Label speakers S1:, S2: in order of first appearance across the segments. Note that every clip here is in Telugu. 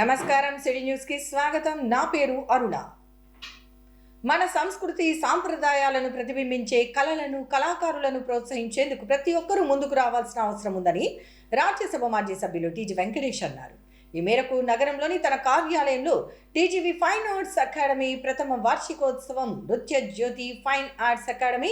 S1: నమస్కారం. సిటీ న్యూస్ కి స్వాగతం. నా పేరు అరుణ. మన సంస్కృతి సాంప్రదాయాలను ప్రతిబింబించే కళలను, కళాకారులను ప్రోత్సహించేందుకు ప్రతి ఒక్కరూ ముందుకు రావాల్సిన అవసరం ఉందని రాజ్యసభ మాజీ సభ్యులు టీజీ వెంకటేష్ అన్నారు. ఈ మేరకు నగరంలోని తన కార్యాలయంలో టీజీవీ ఫైన్ ఆర్ట్స్ అకాడమీ ప్రథమ వార్షికోత్సవం, నృత్య జ్యోతి ఫైన్ ఆర్ట్స్ అకాడమీ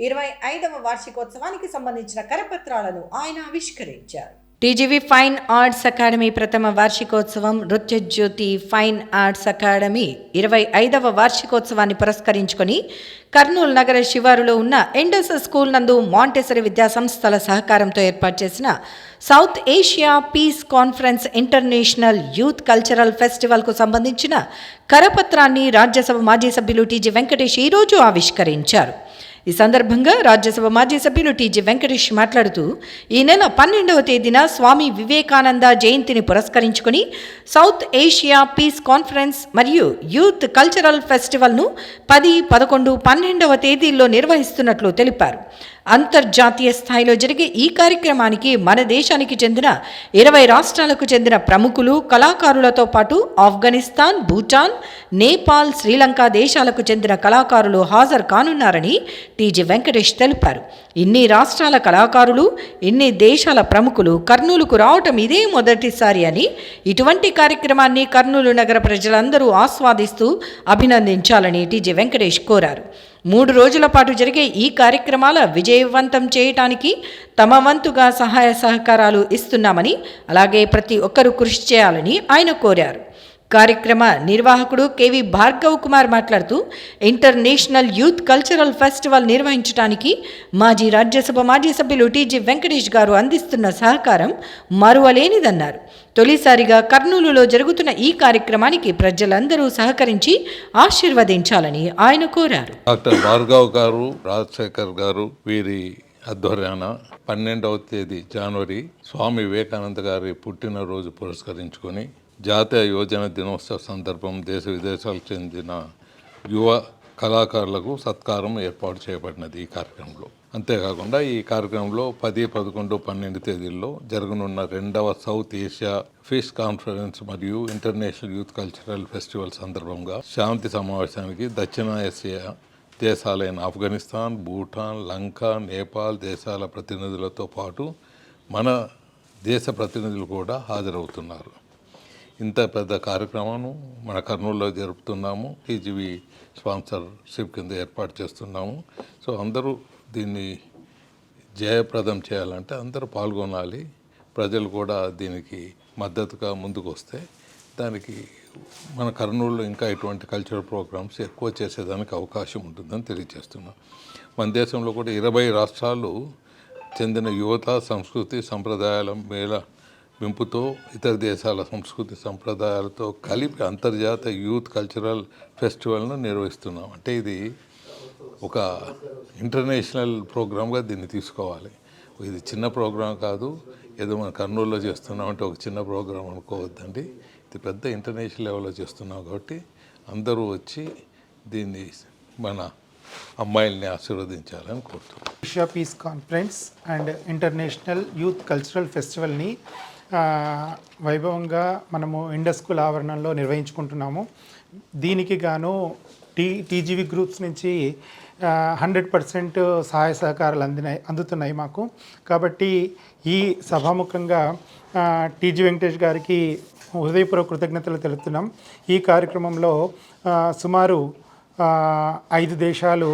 S1: 25వ వార్షికోత్సవానికి సంబంధించిన కరపత్రాలను ఆయన ఆవిష్కరించారు. టీజీవీ ఫైన్ ఆర్ట్స్ అకాడమీ ప్రథమ వార్షికోత్సవం, నృత్య జ్యోతి ఫైన్ ఆర్ట్స్ అకాడమీ 25వ వార్షికోత్సవాన్ని పురస్కరించుకొని కర్నూలు నగర శివారులో ఉన్న ఎండస్ స్కూల్ నందు మాంటెసరీ విద్యా సంస్థల సహకారంతో ఏర్పాటు చేసిన South Asia peace conference international youth cultural ఫెస్టివల్కు సంబంధించిన కరపత్రాన్ని రాజ్యసభ మాజీ సభ్యులు టీజీ వెంకటేష్ ఈరోజు ఆవిష్కరించారు. ఈ సందర్భంగా రాజ్యసభ మాజీ సభ్యులు టీజీ వెంకటేష్ మాట్లాడుతూ, ఈ నెల 12వ తేదీన స్వామి వివేకానంద జయంతిని పురస్కరించుకొని సౌత్ ఏషియా పీస్ కాన్ఫరెన్స్ మరియు యూత్ కల్చరల్ ఫెస్టివల్ను 10, 11, 12వ తేదీల్లో నిర్వహిస్తున్నట్లు తెలిపారు. అంతర్జాతీయ స్థాయిలో జరిగే ఈ కార్యక్రమానికి మన దేశానికి చెందిన 20 రాష్ట్రాలకు చెందిన ప్రముఖులు, కళాకారులతో పాటు ఆఫ్ఘనిస్తాన్, భూటాన్, నేపాల్, శ్రీలంక దేశాలకు చెందిన కళాకారులు హాజరు కానున్నారని టీజీ వెంకటేష్ తెలిపారు. ఇన్ని రాష్ట్రాల కళాకారులు, ఇన్ని దేశాల ప్రముఖులు కర్నూలుకు రావటం ఇదే మొదటిసారి అని, ఇటువంటి కార్యక్రమాన్ని కర్నూలు నగర ప్రజలందరూ ఆస్వాదిస్తూ అభినందించాలని టీజీ వెంకటేష్ కోరారు. 3 రోజుల పాటు జరిగే ఈ కార్యక్రమాల విజయవంతం చేయటానికి తమ వంతుగా సహాయ సహకారాలు ఇస్తున్నామని, అలాగే ప్రతి ఒక్కరూ కృషి చేయాలని ఆయన కోరారు. కార్యక్రమ నిర్వాహకుడు కేవి భార్గవ్ కుమార్ మాట్లాడుతూ, ఇంటర్నేషనల్ యూత్ కల్చరల్ ఫెస్టివల్ నిర్వహించడానికి మాజీ రాజ్యసభ మాజీ సభ్యులు టీజీ వెంకటేష్ గారు అందిస్తున్న సహకారం మరువలేనిదన్నారు. తొలిసారిగా కర్నూలులో జరుగుతున్న ఈ కార్యక్రమానికి ప్రజలందరూ సహకరించి ఆశీర్వదించాలని ఆయన కోరారు.
S2: డాక్టర్ భార్గవ్ గారు, రాజశేఖర్ గారు వీరి ఆధ్వర్యాన 12వ తేదీ జనవరి స్వామి వివేకానంద గారి పుట్టినరోజు పురస్కరించుకొని జాతీయ యువజన దినోత్సవ సందర్భం దేశ విదేశాలకు చెందిన యువ కళాకారులకు సత్కారం ఏర్పాటు చేయబడినది. ఈ కార్యక్రమంలో అంతేకాకుండా ఈ కార్యక్రమంలో 10, 11, 12 తేదీల్లో జరగనున్న 2వ సౌత్ ఏషియా పీస్ కాన్ఫరెన్స్ మరియు ఇంటర్నేషనల్ యూత్ కల్చరల్ ఫెస్టివల్ సందర్భంగా శాంతి సమావేశానికి దక్షిణాసియా దేశాలైన ఆఫ్ఘనిస్తాన్, భూటాన్, లంక, నేపాల్ దేశాల ప్రతినిధులతో పాటు మన దేశ ప్రతినిధులు కూడా హాజరవుతున్నారు. ఇంత పెద్ద కార్యక్రమం మన కర్నూలులో జరుపుతున్నాము. టీజీవీ స్పాన్సర్షిప్ కింద ఏర్పాటు చేస్తున్నాము. సో అందరూ దీన్ని జయప్రదం చేయాలంటే అందరూ పాల్గొనాలి. ప్రజలు కూడా దీనికి మద్దతుగా ముందుకు వస్తే దానికి మన కర్నూలులో ఇంకా ఇటువంటి కల్చరల్ ప్రోగ్రామ్స్ ఎక్కువ చేసేదానికి అవకాశం ఉంటుందని తెలియజేస్తున్నాం. మన దేశంలో కూడా 20 రాష్ట్రాలు చెందిన యువత సంస్కృతి సంప్రదాయాల మేళ వింపుతో ఇతర దేశాల సంస్కృతి సంప్రదాయాలతో కలిపి అంతర్జాతీయ యూత్ కల్చరల్ ఫెస్టివల్ను నిర్వహిస్తున్నాం. అంటే ఇది ఒక ఇంటర్నేషనల్ ప్రోగ్రామ్గా దీన్ని తీసుకోవాలి. ఇది చిన్న ప్రోగ్రాం కాదు, ఏదో మన కర్నూలులో చేస్తున్నామంటే ఒక చిన్న ప్రోగ్రాం అనుకోవద్దండి. ఇది పెద్ద ఇంటర్నేషనల్ లెవెల్లో చేస్తున్నాం కాబట్టి అందరూ వచ్చి దీన్ని మన అమ్మాయిల్ని ఆశీర్వదించాలని కోరుతున్నాం.
S3: Asia peace conference and international youth cultural ఫెస్టివల్ని వైభవంగా మనము ఇండస్ స్కూల్ ఆవరణంలో నిర్వహించుకుంటున్నాము. దీనికి గాను టీజీవీ గ్రూప్స్ నుంచి 100% సహాయ సహకారాలు అందుతున్నాయి మాకు. కాబట్టి ఈ సభాముఖంగా టీజీ వెంకటేష్ గారికి హృదయపూర్వక కృతజ్ఞతలు తెలుపుతున్నాం. ఈ కార్యక్రమంలో సుమారు 5 దేశాలు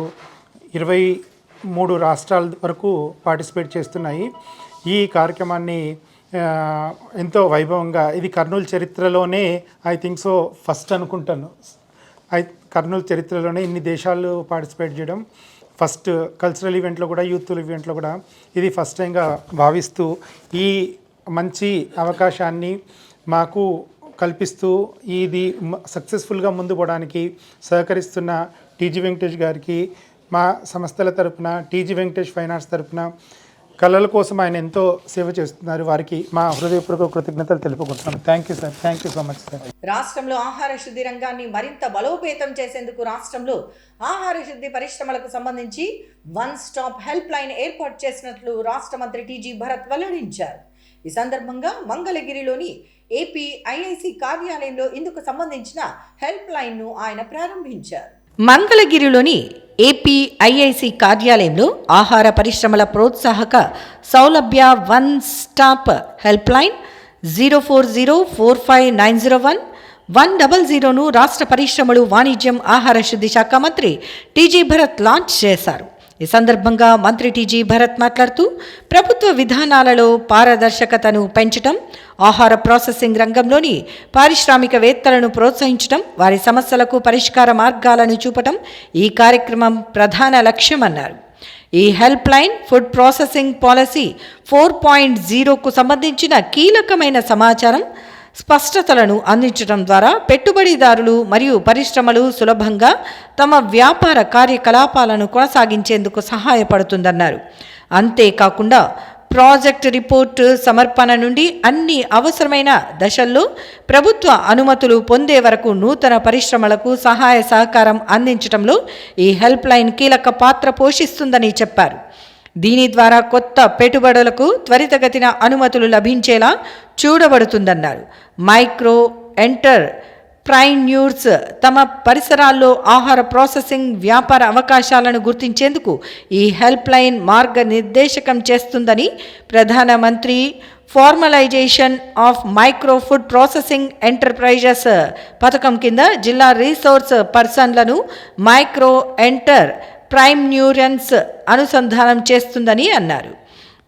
S3: 23 రాష్ట్రాల వరకు పార్టిసిపేట్ చేస్తున్నాయి. ఈ కార్యక్రమాన్ని ఎంతో వైభవంగా, ఇది కర్నూలు చరిత్రలోనే ఐ థింక్ సో ఫస్ట్ అనుకుంటాను. కర్నూలు చరిత్రలోనే ఇన్ని దేశాలు పార్టిసిపేట్ చేయడం ఫస్ట్. కల్చరల్ ఈవెంట్లో కూడా, యూత్ ఈవెంట్లో కూడా ఇది ఫస్ట్ టైంగా భావిస్తూ ఈ మంచి అవకాశాన్ని మాకు కల్పిస్తూ ఇది సక్సెస్ఫుల్గా ముందు పోవడానికి సహకరిస్తున్న టీజీ వెంకటేష్ గారికి మా సంస్థల తరపున, టీజీ వెంకటేష్ ఫైన్ ఆర్ట్స్ తరపున కళల కోసం ఆయన ఎంతో సేవ చేస్తున్నారు. వారికి మా హృదయపూర్వక కృతజ్ఞతలు తెలుపుకుంటున్నాం. Thank you sir. Thank you so much sir.
S1: రాష్ట్రంలో ఆహార శుద్ధి రంగాన్ని మరింత బలోపేతం చేసేందుకు రాష్ట్రంలో ఆహార శుద్ధి పరిశ్రమలకు సంబంధించి 1 స్టాప్ హెల్ప్ లైన్ ఏర్పాటు చేసినట్లు రాష్ట్ర మంత్రి టీజీ భరత్ వెల్లడించారు. ఈ సందర్భంగా మంగళగిరిలోని ఏపీ ఐఐసి కార్యాలయంలో ఇందుకు సంబంధించిన హెల్ప్ లైన్ను ఆయన ప్రారంభించారు.
S4: మంగళగిరిలోని ఏపీ ఐఐసి కార్యాలయంలో ఆహార పరిశ్రమల ప్రోత్సాహక సౌలభ్య వన్ స్టాప్ హెల్ప్ లైన్ 04045901 రాష్ట్ర పరిశ్రమలు, వాణిజ్యం, ఆహార శుద్ధి శాఖ మంత్రి టీజీ భరత్ లాంచ్ చేశారు. ఈ సందర్భంగా మంత్రి టీజీ భరత్ మాట్లాడుతూ ప్రభుత్వ విధానాలలో పారదర్శకతను పెంచడం, ఆహార ప్రాసెసింగ్ రంగంలోని పారిశ్రామికవేత్తలను ప్రోత్సహించడం, వారి సమస్యలకు పరిష్కార మార్గాలను చూపటం ఈ కార్యక్రమం ప్రధాన లక్ష్యమన్నారు. ఈ help line food processing policy 4.0కు సంబంధించిన కీలకమైన సమాచారం, స్పష్టతలను అందించడం ద్వారా పెట్టుబడిదారులు మరియు పరిశ్రమలు సులభంగా తమ వ్యాపార కార్యకలాపాలను కొనసాగించేందుకు సహాయపడుతుందన్నారు. అంతేకాకుండా ప్రాజెక్ట్ రిపోర్టు సమర్పణ నుండి అన్ని అవసరమైన దశల్లో ప్రభుత్వ అనుమతులు పొందే వరకు నూతన పరిశ్రమలకు సహాయ సహకారం అందించడంలో ఈ హెల్ప్ లైన్ కీలక పాత్ర పోషిస్తుందని చెప్పారు. దీని ద్వారా కొత్త పెట్టుబడులకు త్వరితగతిన అనుమతులు లభించేలా చూడబడుతుందన్నారు. మైక్రో ఎంటర్ ప్రైన్యూర్స్ తమ పరిసరాల్లో ఆహార ప్రాసెసింగ్ వ్యాపార అవకాశాలను గుర్తించేందుకు ఈ హెల్ప్ లైన్ మార్గనిర్దేశకం చేస్తుందని ప్రధానమంత్రి formalisation of micro food processing enterprises పథకం కింద జిల్లా రీసోర్స్ పర్సన్లను మైక్రో ఎంటర్ ప్రైమ్యూరియన్స్ అనుసంధానం చేస్తుందని అన్నారు.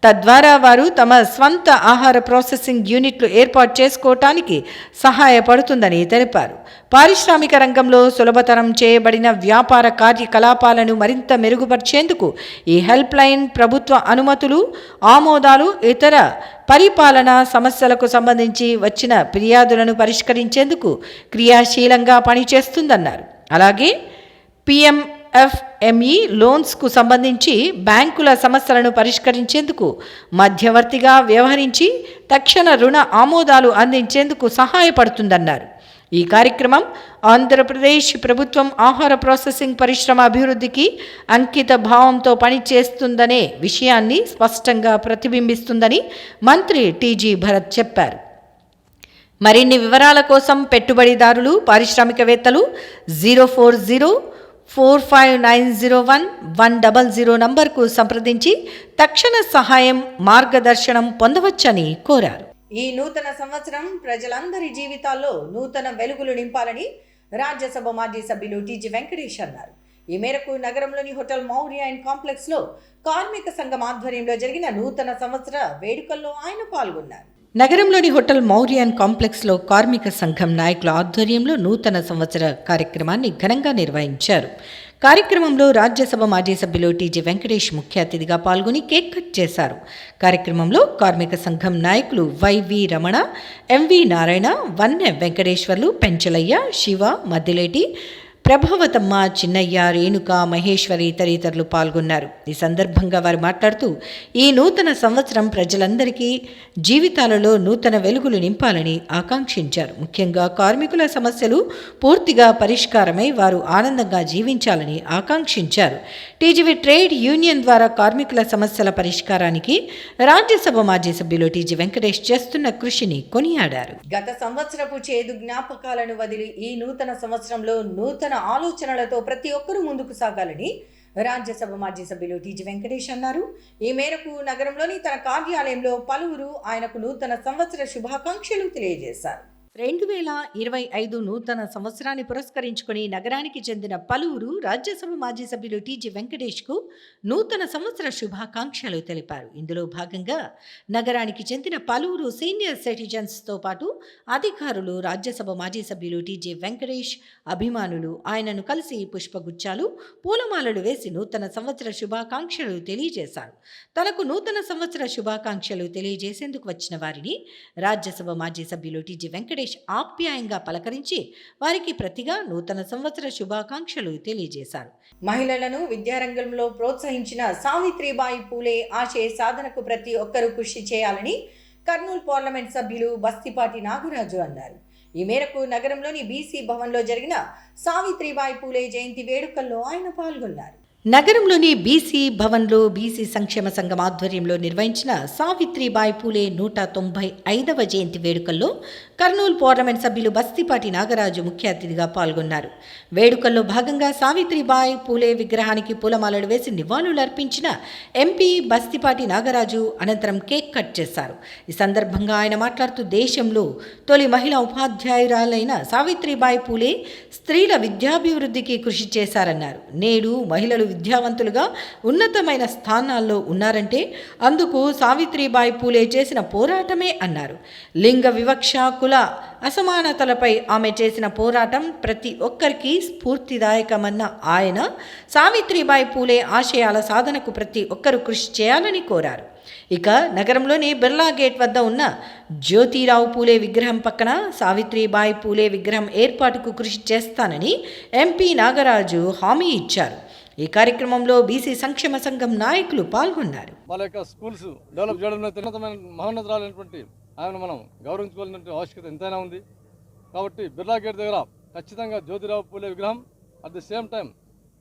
S4: తద్వారా వారు తమ స్వంత ఆహార ప్రాసెసింగ్ యూనిట్లు ఏర్పాటు చేసుకోవటానికి సహాయపడుతుందని తెలిపారు. పారిశ్రామిక రంగంలో సులభతరం చేయబడిన వ్యాపార కార్యకలాపాలను మరింత మెరుగుపరిచేందుకు ఈ హెల్ప్ లైన్ ప్రభుత్వ అనుమతులు, ఆమోదాలు, ఇతర పరిపాలనా సమస్యలకు సంబంధించి వచ్చిన ఫిర్యాదులను పరిష్కరించేందుకు క్రియాశీలంగా పనిచేస్తుందన్నారు. అలాగే PMFME లోన్స్కు సంబంధించి బ్యాంకుల సమస్యలను పరిష్కరించేందుకు మధ్యవర్తిగా వ్యవహరించి తక్షణ రుణ ఆమోదాలు అందించేందుకు సహాయపడుతుందన్నారు. ఈ కార్యక్రమం ఆంధ్రప్రదేశ్ ప్రభుత్వం ఆహార ప్రాసెసింగ్ పరిశ్రమ అభివృద్ధికి అంకిత భావంతో పనిచేస్తుందనే విషయాన్ని స్పష్టంగా ప్రతిబింబిస్తుందని మంత్రి టీజీ భరత్ చెప్పారు. మరిన్ని వివరాల కోసం పెట్టుబడిదారులు, పారిశ్రామికవేత్తలు 0404590100 నంబర్కు సంప్రదించి తక్షణ సహాయం, మార్గదర్శనం పొందవచ్చని కోరారు.
S1: ఈ నూతన సంవత్సరం ప్రజలందరి జీవితాల్లో నూతన వెలుగులు నింపాలని రాజ్యసభ మాజీ సభ్యులు టీజీ వెంకటేష్ అన్నారు. ఈ మేరకు నగరంలోని హోటల్ మౌర్య అండ్ కాంప్లెక్స్లో కార్మిక సంఘం ఆధ్వర్యంలో జరిగిన నూతన సంవత్సర వేడుకల్లో ఆయన పాల్గొన్నారు.
S4: నగరంలోని హోటల్ మౌర్యన్ కాంప్లెక్స్లో కార్మిక సంఘం నాయకుల ఆధ్వర్యంలో నూతన సంవత్సర కార్యక్రమాన్ని ఘనంగా నిర్వహించారు. కార్యక్రమంలో రాజ్యసభ మాజీ సభ్యులు టీజీ వెంకటేష్ ముఖ్య అతిథిగా పాల్గొని కేక్ కట్ చేశారు. కార్యక్రమంలో కార్మిక సంఘం నాయకులు వైవి రమణ, ఎంవి నారాయణ, వన్నె వెంకటేశ్వర్లు, పెంచలయ్య, శివ, మద్దిలేటి, ప్రభావతమ్మ, చిన్నయ్య, రేణుక, మహేశ్వరి తదితరులు పాల్గొన్నారు. ఈ సందర్భంగా వారు మాట్లాడుతూ ఈ నూతన సంవత్సరం ప్రజలందరికీ జీవితాలలో నూతన వెలుగులు నింపాలని ఆకాంక్షించారు. ముఖ్యంగా కార్మికుల సమస్యలు పూర్తిగా పరిష్కారమై వారు ఆనందంగా జీవించాలని ఆకాంక్షించారు. టీజీవీ ట్రేడ్ యూనియన్ ద్వారా కార్మికుల సమస్యల పరిష్కారానికి రాజ్యసభ మాజీ సభ్యులు టీజీ వెంకటేష్ చేస్తున్న కృషిని కొనియాడారు.
S1: గత సంవత్సరపు చేదు జ్ఞాపకాలను వదిలి ఈ నూతన సంవత్సరంలో నూతన ఆలోచనలతో ప్రతి ఒక్కరూ ముందుకు సాగాలని రాజ్యసభ మాజీ సభ్యులు టీజీ వెంకటేష్ అన్నారు. ఈ మేరకు నగరంలోని తన కార్యాలయంలో పలువురు ఆయనకు నూతన సంవత్సర శుభాకాంక్షలు తెలియజేశారు.
S4: 2025 నూతన సంవత్సరాన్ని పురస్కరించుకుని నగరానికి చెందిన పలువురు రాజ్యసభ మాజీ సభ్యులు టీజీ వెంకటేష్కు నూతన సంవత్సర శుభాకాంక్షలు తెలిపారు. ఇందులో భాగంగా నగరానికి చెందిన పలువురు సీనియర్ సిటిజన్స్తో పాటు అధికారులు, రాజ్యసభ మాజీ సభ్యులు టీజీ వెంకటేష్ అభిమానులు ఆయనను కలిసి పుష్పగుచ్చాలు, పూలమాలలు వేసి నూతన సంవత్సర శుభాకాంక్షలు తెలియజేశారు. తనకు నూతన సంవత్సర శుభాకాంక్షలు తెలియజేసేందుకు వచ్చిన వారిని రాజ్యసభ మాజీ సభ్యులు టీజీ వెంకటేష్ ఆప్యాయంగా పలకరించి వారికి ప్రతిగా నూతన సంవత్సర శుభాకాంక్షలు తెలియజేశారు.
S1: మహిళలను విద్యారంగంలో ప్రోత్సహించిన సావిత్రిబాయి పూలే ఆశయ సాధనకు ప్రతి ఒక్కరూ కృషి చేయాలని కర్నూలు పార్లమెంట్ సభ్యులు బస్తిపాటి నాగరాజు అన్నారు. ఈ మేరకు నగరంలోని బీసీ భవన్లో జరిగిన సావిత్రిబాయి పూలే జయంతి వేడుకల్లో ఆయన పాల్గొన్నారు.
S4: నగరంలోని బీసీ భవన్లో బీసీ సంక్షేమ సంఘం ఆధ్వర్యంలో నిర్వహించిన సావిత్రిబాయి పూలే 195వ జయంతి వేడుకల్లో కర్నూలు పార్లమెంట్ సభ్యులు బస్తిపాటి నాగరాజు ముఖ్య అతిథిగా పాల్గొన్నారు. వేడుకల్లో భాగంగా సావిత్రిబాయి పూలే విగ్రహానికి పూలమాలలు వేసి నివాళులర్పించిన ఎంపీ బస్తిపాటి నాగరాజు అనంతరం కేక్ కట్ చేశారు. ఈ సందర్భంగా ఆయన మాట్లాడుతూ దేశంలో తొలి మహిళా ఉపాధ్యాయురాలైన సావిత్రిబాయి పూలే స్త్రీల విద్యాభివృద్ధికి కృషి చేశారన్నారు. నేడు మహిళలు విద్యావంతులుగా ఉన్నతమైన స్థానాల్లో ఉన్నారంటే అందుకు సావిత్రిబాయి పూలే చేసిన పోరాటమే అన్నారు. లింగ వివక్ష, కుల అసమానతలపై ఆమె చేసిన పోరాటం ప్రతి ఒక్కరికి స్ఫూర్తిదాయకమన్న ఆయన సావిత్రిబాయి పూలే ఆశయాల సాధనకు ప్రతి ఒక్కరూ కృషి చేయాలని కోరారు. ఇక నగరంలోని బిర్లా గేట్ వద్ద ఉన్న జ్యోతిరావు పూలే విగ్రహం పక్కన సావిత్రిబాయి పూలే విగ్రహం ఏర్పాటుకు కృషి చేస్తానని ఎంపీ నాగరాజు హామీ ఇచ్చారు. ఈ కార్యక్రమంలో బీసీ సంక్షేమ సంఘం నాయకులు పాల్గొన్నారు.
S5: వాళ్ళ యొక్క స్కూల్స్ డెవలప్ చేయడంలో ఉన్నతమైన మహోన్నతరాలైనటువంటి ఆయన మనం గౌరవించుకోవాల్సిన ఆవశ్యకత ఎంతైనా ఉంది. కాబట్టి బిర్లా గేట్ దగ్గర ఖచ్చితంగా జ్యోతిరావు పూలే విగ్రహం, at the same time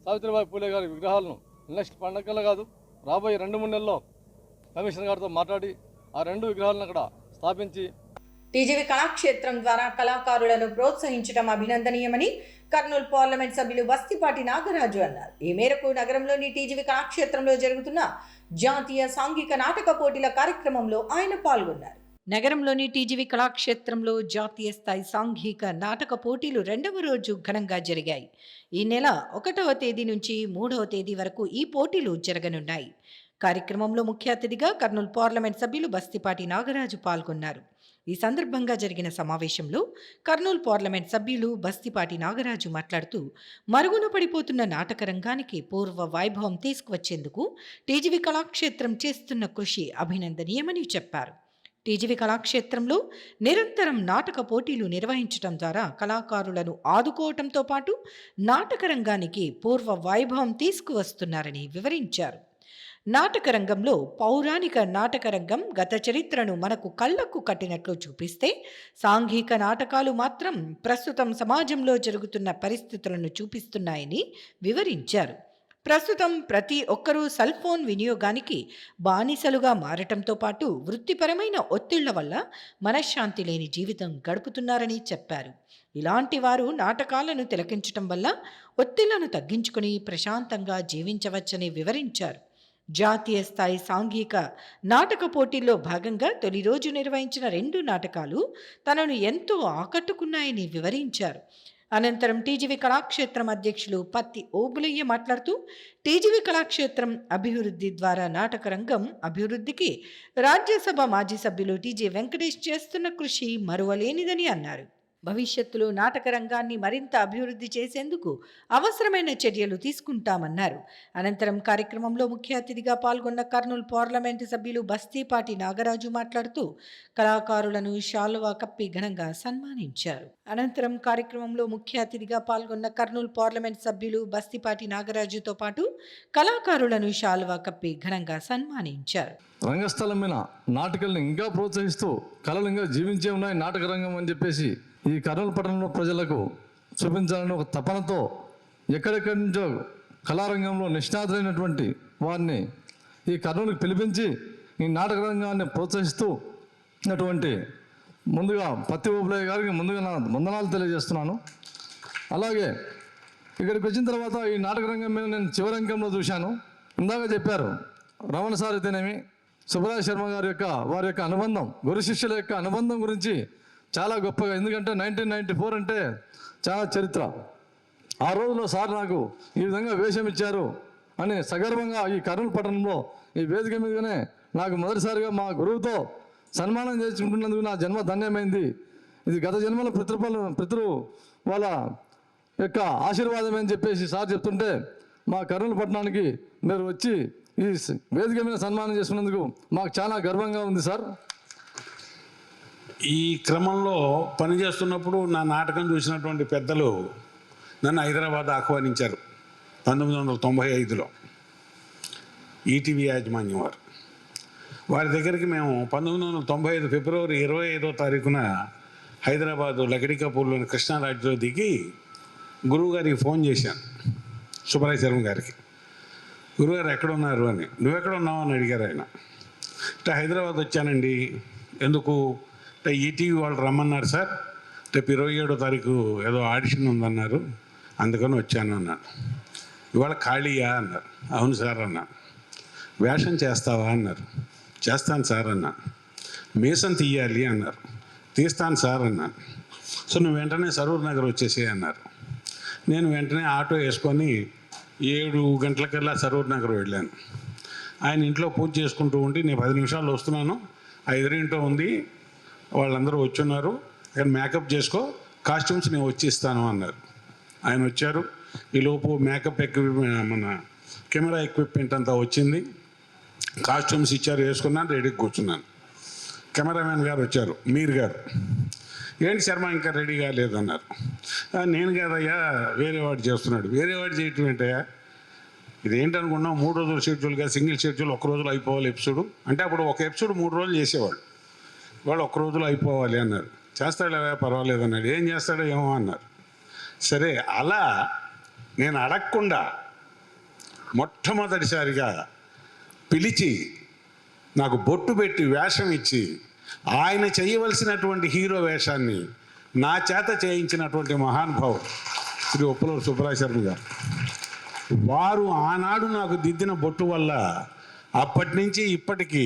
S5: Savitribai Phule గారి విగ్రహాలను నెక్స్ట్ పండగల్లో కాదు, రాబోయే 2-3 నెలల్లో కమిషనర్ గారితో మాట్లాడి ఆ 2 విగ్రహాలను అక్కడ స్థాపించి
S1: టీజీవీ కళాక్షేత్రం ద్వారా కళాకారులను ప్రోత్సహించడం అభినందనీయమని కర్నూలు పార్లమెంట్ సభ్యులు బస్తిపాటి నాగరాజు అన్నారు. ఈ మేరకు నగరంలోని టీజీవీ కళాక్షేత్రంలో జరుగుతున్న జాతీయ సాంఘిక నాటక పోటీల కార్యక్రమంలో ఆయన పాల్గొన్నారు. నగరంలోని టీజీవీ కళాక్షేత్రంలో జాతీయ స్థాయి సాంఘిక నాటక పోటీలు 2వ రోజు ఘనంగా జరిగాయి. ఈ నెల 1వ తేదీ నుంచి 3వ తేదీ వరకు ఈ పోటీలు జరగనున్నాయి. కార్యక్రమంలో ముఖ్య అతిథిగా కర్నూలు పార్లమెంట్ సభ్యులు బస్తిపాటి నాగరాజు పాల్గొన్నారు. ఈ సందర్భంగా జరిగిన సమావేశంలో కర్నూలు పార్లమెంట్ సభ్యులు బస్తిపాటి నాగరాజు మాట్లాడుతూ మరుగున పడిపోతున్న నాటక రంగానికి పూర్వ వైభవం తీసుకువచ్చేందుకు టీజీవీ కళాక్షేత్రం చేస్తున్న కృషి అభినందనీయమని చెప్పారు. టీజీవీ కళాక్షేత్రంలో నిరంతరం నాటక పోటీలు నిర్వహించడం ద్వారా కళాకారులను ఆదుకోవటంతో పాటు నాటక రంగానికి పూర్వ వైభవం తీసుకువస్తున్నారని వివరించారు. నాటక రంగంలో పౌరాణిక నాటక రంగం గత చరిత్రను మనకు కళ్ళకు కట్టినట్లు చూపిస్తే, సాంఘిక నాటకాలు మాత్రం ప్రస్తుతం సమాజంలో జరుగుతున్న పరిస్థితులను చూపిస్తున్నాయని వివరించారు. ప్రస్తుతం ప్రతి ఒక్కరూ సెల్ ఫోన్ వినియోగానికి బానిసలుగా మారటంతో పాటు వృత్తిపరమైన ఒత్తిళ్ల వల్ల మనశ్శాంతి లేని జీవితం గడుపుతున్నారని చెప్పారు. ఇలాంటి వారు నాటకాలను తిలకించటం వల్ల ఒత్తిళ్లను తగ్గించుకుని ప్రశాంతంగా జీవించవచ్చని వివరించారు. జాతీయ స్థాయి సాంఘిక నాటక పోటీల్లో భాగంగా తొలి రోజు నిర్వహించిన 2 నాటకాలు తనను ఎంతో ఆకట్టుకున్నాయని వివరించారు. అనంతరం టీజీవీ కళాక్షేత్రం అధ్యక్షులు పత్తి ఓబులయ్య మాట్లాడుతూ టీజీవీ కళాక్షేత్రం అభివృద్ధి ద్వారా నాటక రంగం అభివృద్ధికి రాజ్యసభ మాజీ సభ్యులు టీజీ వెంకటేష్ చేస్తున్న కృషి మరువలేనిదని అన్నారు. భవిష్యత్తులో నాటక రంగాన్ని మరింత అభివృద్ధి చేసేందుకు అవసరమైన చర్యలు తీసుకుంటామన్నారు. అనంతరం కార్యక్రమంలో ముఖ్య అతిథిగా పాల్గొన్న కర్నూలు పార్లమెంటు సభ్యులు బస్తిపాటి నాగరాజు మాట్లాడుతూ కళాకారులను శాలువా కప్పి ఘనంగా సన్మానించారు. అనంతరం కార్యక్రమంలో ముఖ్య అతిథిగా పాల్గొన్న కర్నూలు పార్లమెంట్ సభ్యులు బస్తిపాటి నాగరాజుతో పాటు కళాకారులను శాలువా కప్పి ఘనంగా సన్మానించారు.
S5: రంగస్థలం మీద నాటకాలను ఇంకా ప్రోత్సహిస్తూ కళలు ఇంకా జీవించే ఉన్నాయి నాటక రంగం అని చెప్పేసి ఈ కర్నూలు పట్టణంలో ప్రజలకు చూపించాలని ఒక తపనతో ఎక్కడెక్కడి నుంచో కళారంగంలో నిష్ణాతులైనటువంటి వారిని ఈ కర్నూలుకి పిలిపించి ఈ నాటక రంగాన్ని ప్రోత్సహిస్తూ ఉన్నటువంటి ముందుగా పత్తి ఓబులయ్య గారికి ముందుగా నా వందనాలు తెలియజేస్తున్నాను. అలాగే ఇక్కడికి వచ్చిన తర్వాత ఈ నాటక రంగం మీద నేను చివరంగంలో చూశాను. ఇందాక చెప్పారు రమణ సార్ అయితేనేమి, సుబ్బరాయ శర్మ గారి వారి యొక్క అనుబంధం, గురు శిష్యుల యొక్క అనుబంధం గురించి చాలా గొప్పగా, ఎందుకంటే 1994 అంటే చాలా చరిత్ర. ఆ రోజులో సార్ నాకు ఈ విధంగా వేషం ఇచ్చారు అని సగర్వంగా ఈ కర్నూలు పట్టణంలో ఈ వేదిక మీదనే నాకు మొదటిసారిగా మా గురువుతో సన్మానం చేసుకుంటున్నందుకు నా జన్మ ధన్యమైంది. ఇది గత జన్మల పితృ వాళ్ళ యొక్క ఆశీర్వాదం అని చెప్పేసి సార్ చెప్తుంటే మా కర్నూలు పట్టణానికి మీరు వచ్చి ఈ వేదిక మీద సన్మానం చేసుకున్నందుకు మాకు చాలా గర్వంగా ఉంది సార్.
S6: ఈ క్రమంలో పనిచేస్తున్నప్పుడు నా నాటకం చూసినటువంటి పెద్దలు నన్ను హైదరాబాద్ ఆహ్వానించారు 1995లో. ఈటీవీ యాజమాన్యం వారి దగ్గరికి మేము 1995 ఫిబ్రవరి 25వ తారీఖున హైదరాబాదు లగడికాపూర్లోని కృష్ణారాజ్లో దిగి గురువు గారికి ఫోన్ చేశాను, సుబ్బరాయ శర్మ గారికి. గురుగారు ఎక్కడ ఉన్నారు అని. నువ్వెక్కడ ఉన్నావు అని అడిగారు ఆయన. అంటే హైదరాబాద్ వచ్చానండి. ఎందుకు అంటే ఈటీవీ వాళ్ళు రమ్మన్నారు సార్, రేపు 27వ తారీఖు ఏదో ఆడిషన్ ఉందన్నారు, అందుకని వచ్చాను అన్నాను. ఇవాళ ఖాళీయా అన్నారు. అవును సార్ అన్నాను. వేషం చేస్తావా అన్నారు. చేస్తాను సార్ అన్నాను. మీసం తీయాలి అన్నారు. తీస్తాను సార్ అన్నాను. సో నువ్వు వెంటనే సరూర్ నగర్ వచ్చేసి అన్నారు. నేను వెంటనే ఆటో వేసుకొని 7 గంటలకల్లా సరూర్ నగర్ వెళ్ళాను. ఆయన ఇంట్లో పూజ చేసుకుంటూ ఉండి నేను 10 నిమిషాల్లో వస్తున్నాను, ఆ ఎదురింటో ఉంది, వాళ్ళందరూ వచ్చున్నారు, అక్కడ మేకప్ చేసుకో, కాస్ట్యూమ్స్ నేను వచ్చి ఇస్తాను అన్నారు. ఆయన వచ్చారు. ఈలోపు మేకప్ మన కెమెరా ఎక్విప్మెంట్ అంతా వచ్చింది, కాస్ట్యూమ్స్ ఇచ్చారు, వేసుకున్నాను, రెడీకి కూర్చున్నాను. కెమెరామెన్ గారు వచ్చారు, మీర్ గారు. ఏంటి శర్మ ఇంకా రెడీ కాలేదన్నారు. నేను కాదయ్యా, వేరే వాడు చేస్తున్నాడు. వేరే వాడు చేయటం ఏంటయ్యా, ఇదేంటనుకున్నాం, 3 రోజుల షెడ్యూల్గా, సింగిల్ షెడ్యూల్ 1 రోజులో అయిపోవాలి ఎపిసోడ్ అంటే. అప్పుడు ఒక ఎపిసోడ్ 3 రోజులు చేసేవాళ్ళు, వాళ్ళు 1 రోజులో అయిపోవాలి అన్నారు. చేస్తాడా పర్వాలేదు అన్నాడు. ఏం చేస్తాడో ఏమో అన్నారు. సరే, అలా నేను అడగకుండా మొట్టమొదటిసారిగా పిలిచి నాకు బొట్టు పెట్టి వేషం ఇచ్చి ఆయన చేయవలసినటువంటి హీరో వేషాన్ని నా చేత చేయించినటువంటి మహానుభావుడు శ్రీ ఉప్పలూరు సుబ్బరాయ శర్మ గారు. వారు ఆనాడు నాకు దిద్దిన బొట్టు వల్ల అప్పటి నుంచి ఇప్పటికీ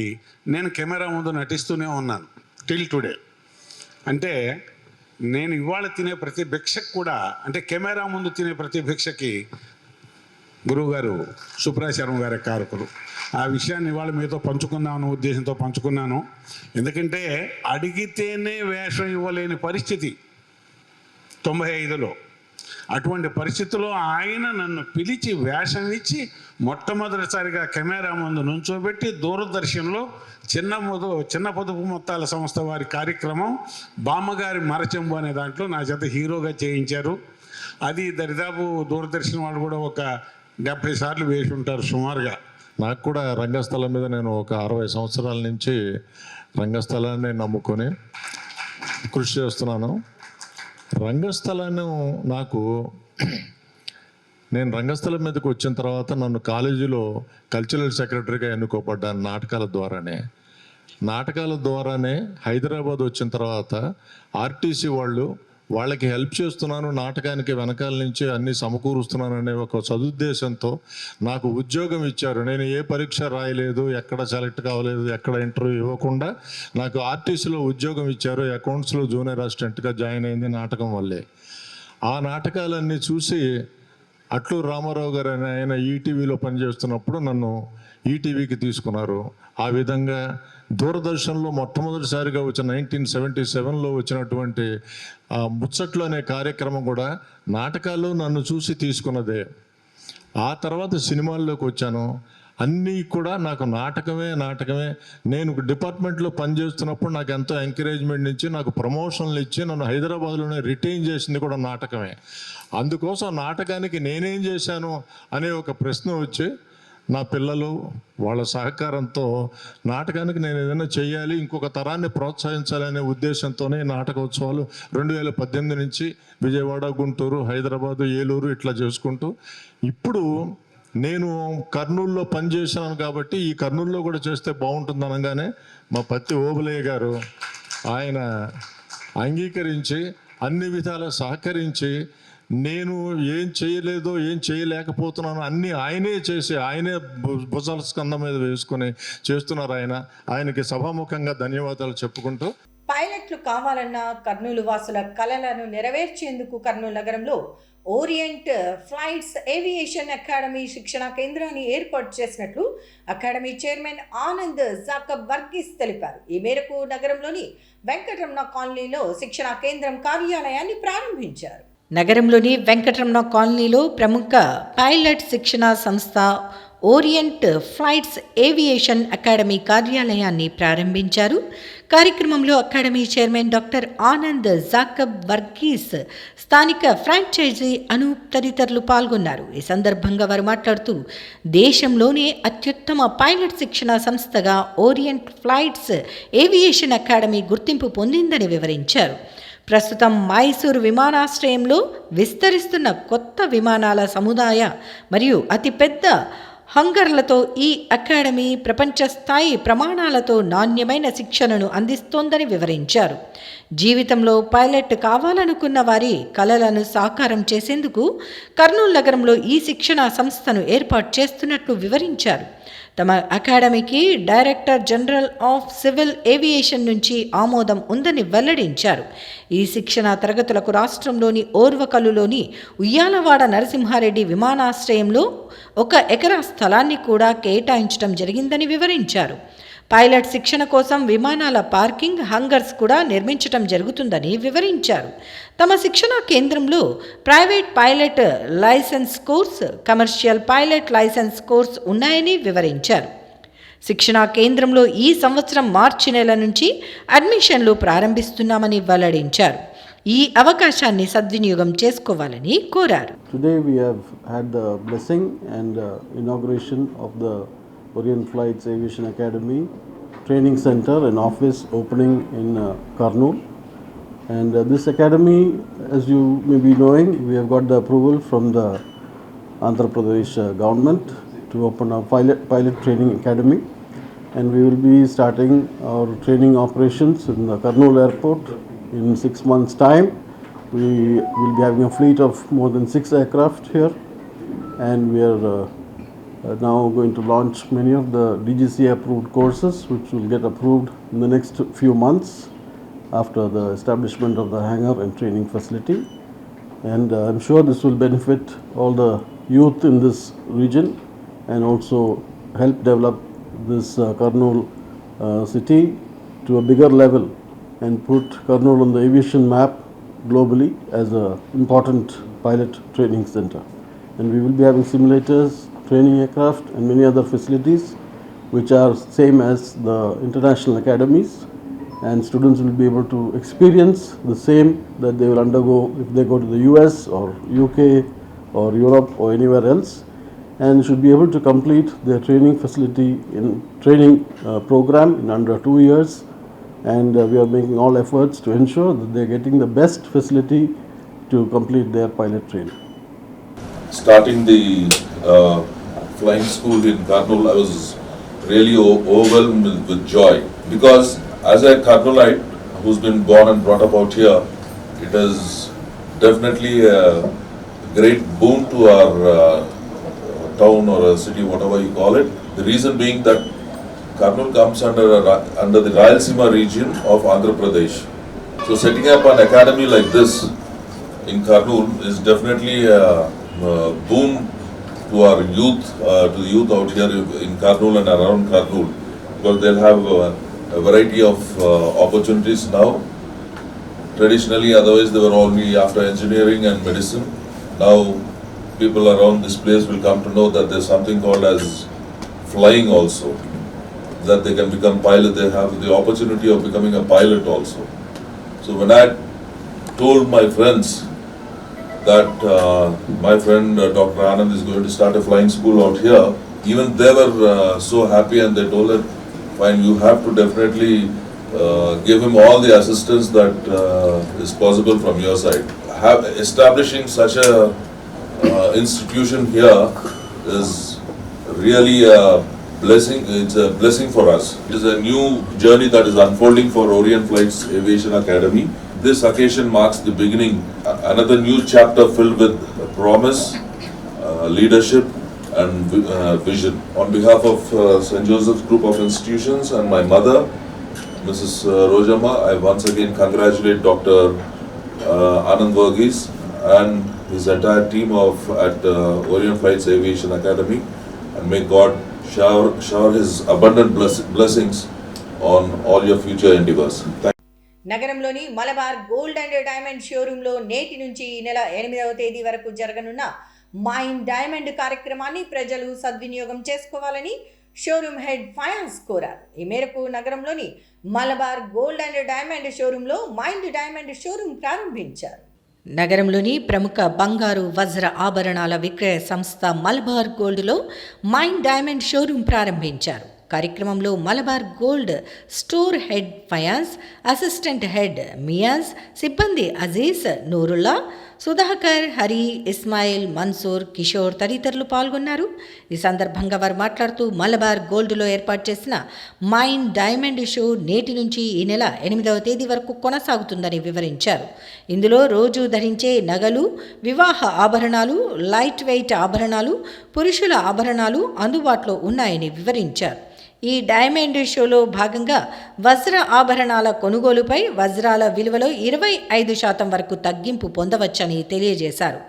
S6: నేను కెమెరా ముందు నటిస్తూనే ఉన్నాను టిల్ టుడే. అంటే నేను ఇవాళ తినే ప్రతి భిక్షకు కూడా, అంటే కెమెరా ముందు తినే ప్రతి భిక్షకి గురువుగారు సుబ్బరాయ శర్మ గారి కారకులు. ఆ విషయాన్ని ఇవాళ మీతో పంచుకుందామన్న ఉద్దేశంతో పంచుకున్నాను. ఎందుకంటే అడిగితేనే వేషం ఇవ్వలేని పరిస్థితి 95లో. అటువంటి పరిస్థితుల్లో ఆయన నన్ను పిలిచి వేషం ఇచ్చి మొట్టమొదటిసారిగా కెమెరా ముందు నుంచోబెట్టి దూరదర్శన్లో చిన్న పొదుపు మొత్తాల సంస్థ వారి కార్యక్రమం బామ్మగారి మరచెంబు అనే దాంట్లో నా చేత హీరోగా చేయించారు. అది దరిదాపు దూరదర్శన్ వాళ్ళు కూడా ఒక 70 సార్లు వేసి ఉంటారు సుమారుగా.
S7: నాకు కూడా రంగస్థలం మీద నేను ఒక 60 సంవత్సరాల నుంచి రంగస్థలాన్ని నమ్ముకొని కృషి చేస్తున్నాను. రంగస్థలాన్ని నేను రంగస్థలం మీదకి వచ్చిన తర్వాత నన్ను కాలేజీలో కల్చరల్ సెక్రటరీగా ఎన్నుకోబడ్డాను నాటకాల ద్వారానే హైదరాబాద్ వచ్చిన తర్వాత ఆర్టీసీ వాళ్ళకి హెల్ప్ చేస్తున్నాను, నాటకానికి వెనకాల నుంచి అన్నీ సమకూరుస్తున్నాననే ఒక సదుద్దేశంతో నాకు ఉద్యోగం ఇచ్చారు. నేను ఏ పరీక్ష రాయలేదు, ఎక్కడ సెలెక్ట్ కావలేదు, ఎక్కడ ఇంటర్వ్యూ ఇవ్వకుండా నాకు ఆర్టీసీలో ఉద్యోగం ఇచ్చారు. అకౌంట్స్లో జూనియర్ అసిస్టెంట్గా జాయిన్ అయింది నాటకం వల్లే. ఆ నాటకాలన్నీ చూసి అట్లూరు రామారావు గారు ఆయన ఈటీవీలో పనిచేస్తున్నప్పుడు నన్ను ఈటీవీకి తీసుకున్నారు. ఆ విధంగా దూరదర్శన్లో మొట్టమొదటిసారిగా వచ్చిన 1977లో వచ్చినటువంటి ముచ్చట్లు అనే కార్యక్రమం కూడా నాటకాల్లో నన్ను చూసి తీసుకున్నదే. ఆ తర్వాత సినిమాల్లోకి వచ్చాను. అన్నీ కూడా నాకు నాటకమే. నేను డిపార్ట్మెంట్లో పనిచేస్తున్నప్పుడు నాకు ఎంతో ఎంకరేజ్మెంట్ ఇచ్చి నాకు ప్రమోషన్లు ఇచ్చి నన్ను హైదరాబాద్లోనే రిటైన్ చేసింది కూడా నాటకమే. అందుకోసం నాటకానికి నేనేం చేశాను అనే ఒక ప్రశ్న వచ్చి నా పిల్లలు వాళ్ళ సహకారంతో నాటకానికి నేను ఏదైనా చేయాలి, ఇంకొక తరాన్ని ప్రోత్సహించాలనే ఉద్దేశంతోనే నాటకోత్సవాలు 2018 నుంచి విజయవాడ, గుంటూరు, హైదరాబాదు, ఏలూరు ఇట్లా చేసుకుంటూ ఇప్పుడు నేను కర్నూలులో పనిచేశాను కాబట్టి ఈ కర్నూలులో కూడా చేస్తే బాగుంటుంది అనగానే మా పత్తి ఓబులయ్య గారు ఆయన అంగీకరించి అన్ని విధాలా సహకరించి నేను ఏం చేయలేదో ఏం చేయలేకపోతున్నానో అన్నీ ఆయనే చేసి ఆయనే భుజాల స్కంధం మీద వేసుకొని చేస్తున్నారు. ఆయనకి సభాముఖంగా ధన్యవాదాలు చెప్పుకుంటూ,
S1: పైలట్లు కావాలన్న కర్నూలు వాసుల కలలను నెరవేర్చేందుకు కర్నూలు నగరంలో ఓరియంట్ ఫ్లైట్స్ ఏవియేషన్ అకాడమీ శిక్షణా కేంద్రాన్ని ఏర్పాటు చేసినట్లు academy chairman Anand Jacob Varghese తెలిపారు. ఈ మేరకు నగరంలోని వెంకటరమణ కాలనీలో శిక్షణా కేంద్రం కార్యాలయాన్ని ప్రారంభించారు.
S4: నగరంలోని వెంకటరమణ కాలనీలో ప్రముఖ పైలట్ శిక్షణా సంస్థ ఓరియంట్ ఫ్లైట్స్ ఏవియేషన్ అకాడమీ కార్యాలయాన్ని ప్రారంభించారు. కార్యక్రమంలో academy chairman doctor Anand Jacob Varghese, స్థానిక ఫ్రాంచైజీ అనూప్ తదితరులు పాల్గొన్నారు. ఈ సందర్భంగా వారు మాట్లాడుతూ దేశంలోనే అత్యుత్తమ పైలట్ శిక్షణా సంస్థగా ఓరియంట్ ఫ్లైట్స్ ఏవియేషన్ అకాడమీ గుర్తింపు పొందిందని వివరించారు. ప్రస్తుతం మైసూరు విమానాశ్రయంలో విస్తరిస్తున్న కొత్త విమానాల సముదాయ మరియు అతిపెద్ద హంగర్లతో ఈ అకాడమీ ప్రపంచ స్థాయి ప్రమాణాలతో నాణ్యమైన శిక్షణను అందిస్తోందని వివరించారు. జీవితంలో పైలట్ కావాలనుకున్న వారి కలలను సాకారం చేసేందుకు కర్నూలు నగరంలో ఈ శిక్షణా సంస్థను ఏర్పాటు చేస్తున్నట్లు వివరించారు. తమ అకాడమీకి director general of civil aviation నుంచి ఆమోదం ఉందని వెల్లడించారు. ఈ శిక్షణా తరగతులకు రాష్ట్రంలోని ఓర్వకల్లులోని ఉయ్యాలవాడ నరసింహారెడ్డి విమానాశ్రయంలో 1 ఎకరా స్థలాన్ని కూడా కేటాయించడం జరిగిందని వివరించారు. పైలట్ శిక్షణ కోసం విమానాల పార్కింగ్, హంగర్స్ కూడా నిర్మించడం జరుగుతుందని వివరించారు. తమ శిక్షణా కేంద్రంలో private pilot licence course, commercial pilot licence course ఉన్నాయని వివరించారు. శిక్షణా కేంద్రంలో ఈ సంవత్సరం మార్చి నెల నుంచి అడ్మిషన్లు ప్రారంభిస్తున్నామని వెల్లడించారు. ఈ అవకాశాన్ని సద్వినియోగం చేసుకోవాలని కోరారు.
S8: Today we have had the blessing and inauguration of the Orient Flights Aviation Academy Training Center and office opening in Kurnool. And this academy, as you may be knowing, we have got the approval from the Andhra Pradesh government to open a pilot training academy. And we will be starting our training operations in the Kurnool airport in 6 months' time. We will be having a fleet of more than 6 aircraft here, and we are now going to launch many of the DGC approved courses which will get approved in the next few months after the establishment of the hangar and training facility. And I'm sure this will benefit all the youth in this region and also help develop this Kurnool city to a bigger level and put Kurnool on the aviation map globally as an important pilot training center. And we will be having simulators, training aircraft and many other facilities which are same as the international academies, and students will be able to experience the same that they will undergo if they go to the US or UK or Europe or anywhere else, and should be able to complete their training facility in training program in under 2 years. And we are making all efforts to ensure that they are getting the best facility to complete their pilot training.
S9: Starting the flying school in Kurnool, I was really overwhelmed with joy, because as a Kurnoolite who's been born and brought up out here, it is definitely a great boon to our town or a city, whatever you call it. The reason being that Kurnool comes under the Rayalaseema region of Andhra Pradesh. So setting up an academy like this in Kurnool is definitely a boon to our youth, to the youth out here in Kurnool and around Kurnool, because they'll have a variety of opportunities now. Traditionally, otherwise they were only after engineering and medicine. Now people around this place will come to know that there's something called as flying also, that they can become pilot. They have the opportunity of becoming a pilot also. So when I told my friends that my friend Dr. Anand is going to start a flying school out here, even they were so happy, and they told that, fine, you have to definitely give him all the assistance that is possible from your side. Establishing such a institution here is really a blessing. It's a blessing for us. It is a new journey that is unfolding for Orient Flights Aviation Academy. This occasion marks the beginning, another new chapter filled with promise, leadership and vision. On behalf of St. Joseph's Group of Institutions and my mother, Mrs. Rojama, I once again congratulate Dr. Anand Verghese and his entire team at Orient Flights Aviation Academy, and may God shower his abundant blessings on all your future endeavors.
S1: నగరంలోని మలబార్ గోల్డ్ అండ్ డైమండ్ షోరూంలో నేటి నుంచి ఈ నెల 8వ తేదీ వరకు జరగనున్న మైండ్ డైమండ్ కార్యక్రమాన్ని ప్రజలు సద్వినియోగం చేసుకోవాలని షోరూమ్ హెడ్ ఫయాజ్ కోరారు. ఈ మేరకు నగరంలోని మలబార్ గోల్డ్ అండ్ డైమండ్ షోరూంలో మైండ్ డైమండ్ షోరూం ప్రారంభించారు.
S4: నగరంలోని ప్రముఖ బంగారు వజ్ర ఆభరణాల విక్రయ సంస్థ మలబార్ గోల్డ్లో మైండ్ డైమండ్ షోరూం ప్రారంభించారు. కార్యక్రమంలో Malabar Gold store head Fayaz, assistant head Miyaz, సిబ్బంది అజీజ్, నూరుల్లా, సుధాకర్, హరి, ఇస్మాయిల్, మన్సూర్, కిషోర్ తదితరులు పాల్గొన్నారు. ఈ సందర్భంగా వారు మాట్లాడుతూ మలబార్ గోల్డ్లో ఏర్పాటు చేసిన మైండ్ డైమండ్ షో నేటి నుంచి ఈ నెల 8వ తేదీ వరకు కొనసాగుతుందని వివరించారు. ఇందులో రోజు ధరించే నగలు, వివాహ ఆభరణాలు, లైట్ వెయిట్ ఆభరణాలు, పురుషుల ఆభరణాలు అందుబాటులో ఉన్నాయని వివరించారు. ఈ డైమండ్ షోలో భాగంగా వజ్ర ఆభరణాల కొనుగోలుపై వజ్రాల విలువలో 25% వరకు తగ్గింపు పొందవచ్చని తెలియజేశారు.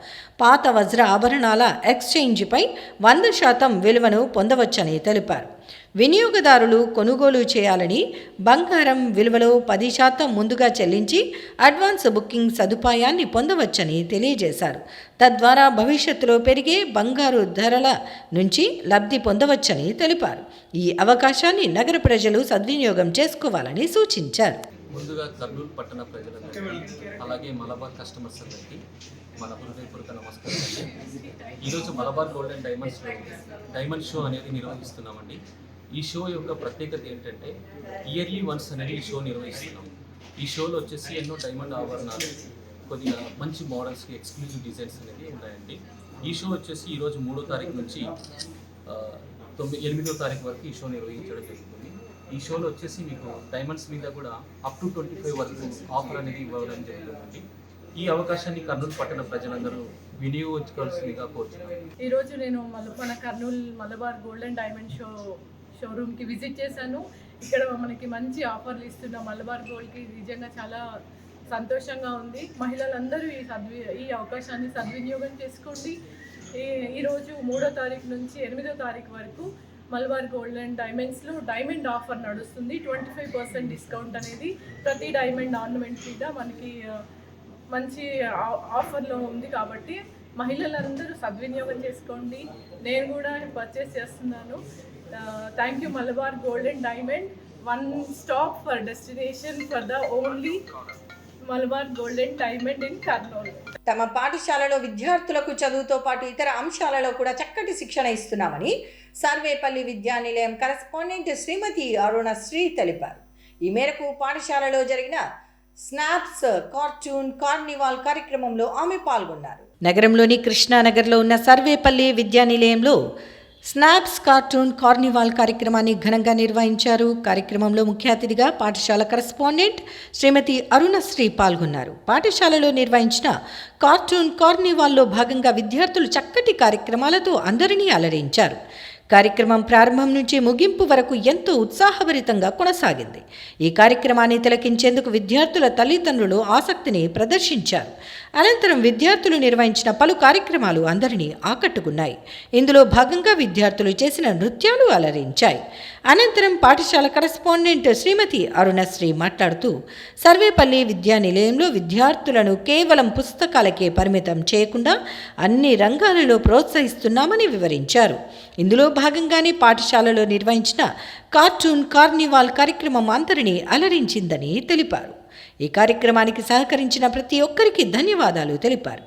S4: పాత వజ్ర ఆభరణాల ఎక్స్చేంజ్పై 100% విలువను పొందవచ్చని తెలిపారు. వినియోగదారులు కొనుగోలు చేయాలని, బంగారం విలువలో 10% ముందుగా చెల్లించి అడ్వాన్స్ బుకింగ్ సదుపాయాన్ని పొందవచ్చని తెలియజేశారు. తద్వారా భవిష్యత్తులో పెరిగే బంగారు ధరల నుంచి లబ్ధి పొందవచ్చని తెలిపారు. ఈ అవకాశాన్ని నగర ప్రజలు సద్వినియోగం చేసుకోవాలని సూచించారు.
S10: ముందుగా కర్నూలు పట్టణ ప్రజలందరికీ అలాగే మలబార్ కస్టమర్స్ అందరికీ మన హృదయపూర్వక నమస్కారం. ఈరోజు Malabar Gold and diamond show అనేది నిర్వహిస్తున్నామండి. ఈ షో యొక్క ప్రత్యేకత ఏంటంటే ఇయర్లీ వన్స్ అనేది ఈ షో నిర్వహిస్తున్నాం. ఈ షోలో వచ్చేసి ఎన్నో డైమండ్ ఆభరణాలు, కొద్దిగా మంచి మోడల్స్కి ఎక్స్క్లూజివ్ డిజైన్స్ అనేది ఉన్నాయండి. ఈ షో వచ్చేసి ఈరోజు 3వ తారీఖు నుంచి 8వ తారీఖు వరకు ఈ షో నిర్వహించడం జరుగుతుంది. ఈ షోలో వచ్చేసి మీకు డైమండ్స్ మీద కూడా అప్ టు 25 వరకు ఆఫర్ అనేది ఇవ్వడం జరుగుతుందండి. ఈ అవకాశాన్ని కర్నూలు పట్టణ ప్రజలందరూ వినియోగించుకోవాల్సిందిగా కోరుతున్నాను.
S11: ఈరోజు నేను మన Kurnool Malabar Gold and diamond షోరూమ్కి విజిట్ చేశాను. ఇక్కడ మనకి మంచి ఆఫర్లు ఇస్తున్న మలబార్ గోల్డ్కి నిజంగా చాలా సంతోషంగా ఉంది. మహిళలందరూ ఈ అవకాశాన్ని సద్వినియోగం చేసుకోండి. ఈరోజు 3వ తారీఖు నుంచి 8వ తారీఖు వరకు మలబార్ గోల్డ్ అండ్ డైమండ్స్లో డైమండ్ ఆఫర్ నడుస్తుంది. 25% డిస్కౌంట్ అనేది ప్రతి డైమండ్ ఆర్నమెంట్ మీద మనకి మంచి ఆఫర్లో ఉంది. కాబట్టి మహిళలందరూ సద్వినియోగం చేసుకోండి. నేను కూడా పర్చేస్ చేస్తున్నాను. Thank you Malabar Gold and diamond, one stop for destination for the only Malabar Gold and diamond in Kurnool.
S1: తమ పాఠశాలలో విద్యార్థులకు చదువుతో పాటు ఇతర అంశాలలో కూడా చక్కటి శిక్షణ ఇస్తున్నామని సర్వేపల్లి విద్యానిలయం కరెస్పాండెంట్ శ్రీమతి అరుణశ్రీ తెలిపారు. ఈ మేరకు పాఠశాలలో జరిగిన స్నాప్స్ కార్టూన్ కార్నివాల్ కార్యక్రమంలో ఆమె పాల్గొన్నారు.
S4: నగరంలోని కృష్ణానగర్లో ఉన్న సర్వేపల్లి విద్యానిలయంలో స్నాప్స్ కార్టూన్ కార్నివాల్ కార్యక్రమాన్ని ఘనంగా నిర్వహించారు. కార్యక్రమంలో ముఖ్య అతిథిగా పాఠశాల కరెస్పాండెంట్ శ్రీమతి అరుణశ్రీ పాల్గొన్నారు. పాఠశాలలో నిర్వహించిన కార్టూన్ కార్నివాల్లో భాగంగా విద్యార్థులు చక్కటి కార్యక్రమాలతో అందరినీ అలరించారు. కార్యక్రమం ప్రారంభం నుంచి ముగింపు వరకు ఎంతో ఉత్సాహభరితంగా కొనసాగింది. ఈ కార్యక్రమాన్ని తిలకించేందుకు విద్యార్థుల తల్లిదండ్రులు ఆసక్తిని ప్రదర్శించారు. అనంతరం విద్యార్థులు నిర్వహించిన పలు కార్యక్రమాలు అందరినీ ఆకట్టుకున్నాయి. ఇందులో భాగంగా విద్యార్థులు చేసిన నృత్యాలు అలరించాయి. అనంతరం పాఠశాల కరెస్పాండెంట్ శ్రీమతి అరుణశ్రీ మాట్లాడుతూ సర్వేపల్లి విద్యానిలయంలో విద్యార్థులను కేవలం పుస్తకాలకే పరిమితం చేయకుండా అన్ని రంగాలలో ప్రోత్సహిస్తున్నామని వివరించారు. ఇందులో భాగంగానే పాఠశాలలో నిర్వహించిన కార్టూన్ కార్నివాల్ కార్యక్రమం అందరినీ అలరించిందని తెలిపారు. ఈ కార్యక్రమానికి సహకరించిన ప్రతి ఒక్కరికి ధన్యవాదాలు తెలిపారు.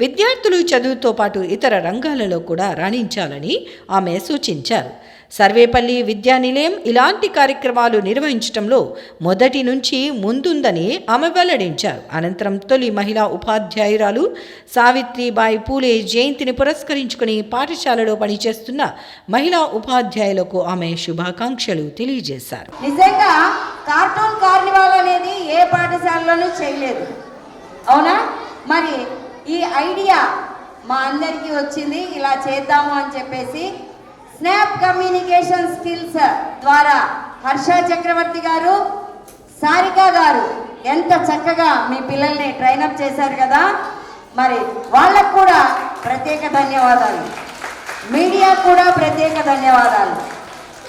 S4: విద్యార్థులు చదువుతో పాటు ఇతర రంగాలలో కూడా రాణించాలని ఆమె సూచించారు. సర్వేపల్లి విద్యానిలయం ఇలాంటి కార్యక్రమాలు నిర్వహించడంలో మొదటి నుంచి ముందుందని ఆమె వెల్లడించారు. అనంతరం తొలి మహిళా ఉపాధ్యాయురాలు సావిత్రిబాయి పూలే జయంతిని పురస్కరించుకుని పాఠశాలలో పనిచేస్తున్న మహిళా ఉపాధ్యాయులకు ఆమె శుభాకాంక్షలు తెలియజేశారు.
S12: నిజంగా కార్టూన్ కార్నివాల్ అనేది ఏ పాఠశాలలోనూ చేయలేదు, అవునా? మరి ఈ ఐడియా మా అందరికీ వచ్చింది, ఇలా చేద్దాము అని చెప్పేసి. స్నాప్ కమ్యూనికేషన్ స్కిల్స్ ద్వారా హర్ష చక్రవర్తి గారు, సారిక గారు ఎంత చక్కగా మీ పిల్లల్ని ట్రైనప్ చేశారు కదా. మరి వాళ్ళకు కూడా ప్రత్యేక ధన్యవాదాలు, మీడియా కూడా ప్రత్యేక ధన్యవాదాలు.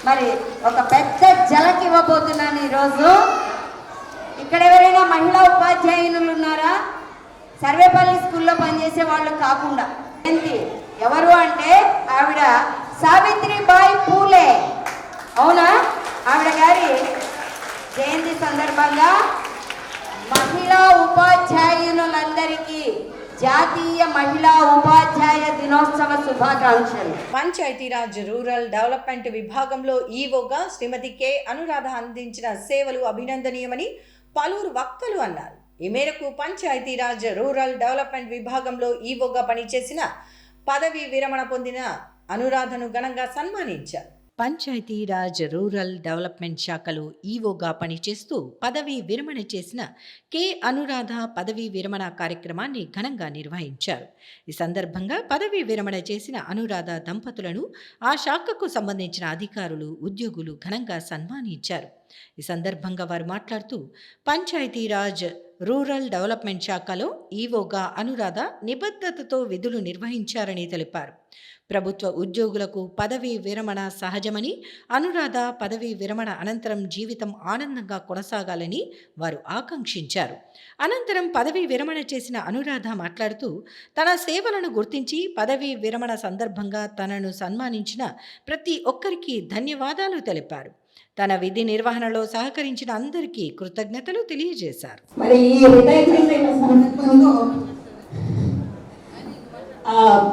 S12: మరి ఒక పెద్ద ఝలక్ ఇవ్వబోతున్నాను ఈరోజు. ఇక్కడ ఎవరైనా మహిళా ఉపాధ్యాయునులు ఉన్నారా? సర్వేపల్లి స్కూల్లో పనిచేసే వాళ్ళు కాకుండా. ఎవరు అంటే ఆవిడ సావిత్రిబాయి పూలే, అవునా? ఆవిడ గారి జయంతి సందర్భంగా మహిళా ఉపాధ్యాయునులందరికీ జాతీయ మహిళా ఉపాధ్యాయ దినోత్సవ శుభాకాంక్షలు.
S1: పంచాయతీరాజ్ రూరల్ డెవలప్మెంట్ విభాగంలో ఈవోగా శ్రీమతి కె అనురాధ అందించిన సేవలు అభినందనీయమని పలువురు వక్తలు అన్నారు. ఈ మేరకు పంచాయతీరాజ్ రూరల్ డెవలప్మెంట్ విభాగంలో ఈవోగా పనిచేసిన పదవీ విరమణ పొందిన అనురాధను ఘనంగా సన్మానించారు.
S4: పంచాయతీరాజ్ రూరల్ డెవలప్మెంట్ శాఖలో ఈవోగా పనిచేస్తూ పదవీ విరమణ చేసిన కె అనురాధ పదవీ విరమణ కార్యక్రమాన్ని ఘనంగా నిర్వహించారు. ఈ సందర్భంగా పదవీ విరమణ చేసిన అనురాధ దంపతులను ఆ శాఖకు సంబంధించిన అధికారులు, ఉద్యోగులు ఘనంగా సన్మానించారు. ఈ సందర్భంగా వారు మాట్లాడుతూ పంచాయతీరాజ్ రూరల్ డెవలప్మెంట్ శాఖలో ఈవోగా అనురాధ నిబద్ధతతో విధులు నిర్వహించారని తెలిపారు. ప్రభుత్వ ఉద్యోగులకు పదవీ విరమణ సహజమని, అనురాధ పదవీ విరమణ అనంతరం జీవితం ఆనందంగా కొనసాగాలని వారు ఆకాంక్షించారు. అనంతరం పదవీ విరమణ చేసిన అనురాధ మాట్లాడుతూ తన సేవలను గుర్తించి పదవీ విరమణ సందర్భంగా తనను సన్మానించిన ప్రతి ఒక్కరికి ధన్యవాదాలు తెలిపారు. తన విధి నిర్వహణలో సహకరించిన అందరికీ కృతజ్ఞతలు తెలియజేశారు.
S13: మరి ఈ రిటైర్మెంట్ అయిన సందర్భంలో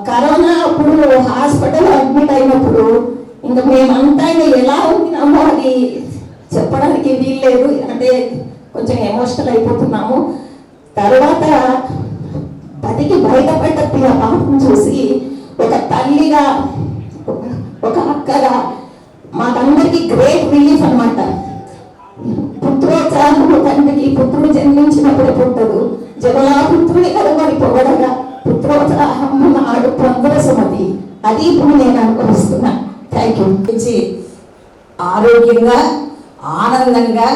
S13: కరోనా అప్పుడు హాస్పిటల్ అడ్మిట్ అయినప్పుడు ఇంకా మేమంతా ఎలా ఉన్నామో అది చెప్పడానికి వీల్లేదు, అంటే కొంచెం ఎమోషనల్ అయిపోతున్నాము. తర్వాత బతికి బయటపడ్డ పాపం చూసి ఒక తల్లిగా, ఒక అక్కగా మాకందరికి గ్రేట్ రిలీఫ్ అన్నమాట. పుత్రోత్సాహము తండ్రికి పుత్రుడు జన్మించినప్పుడు పుట్టదు, జగలా పుత్రుని కనుగొని పొగడగా పుత్రోత్సాహము నాడు పొందర సుమతి. అది ఇప్పుడు నేను అనుభవిస్తున్నా. Thank you.
S14: ఆరోగ్యంగా ఆనందంగా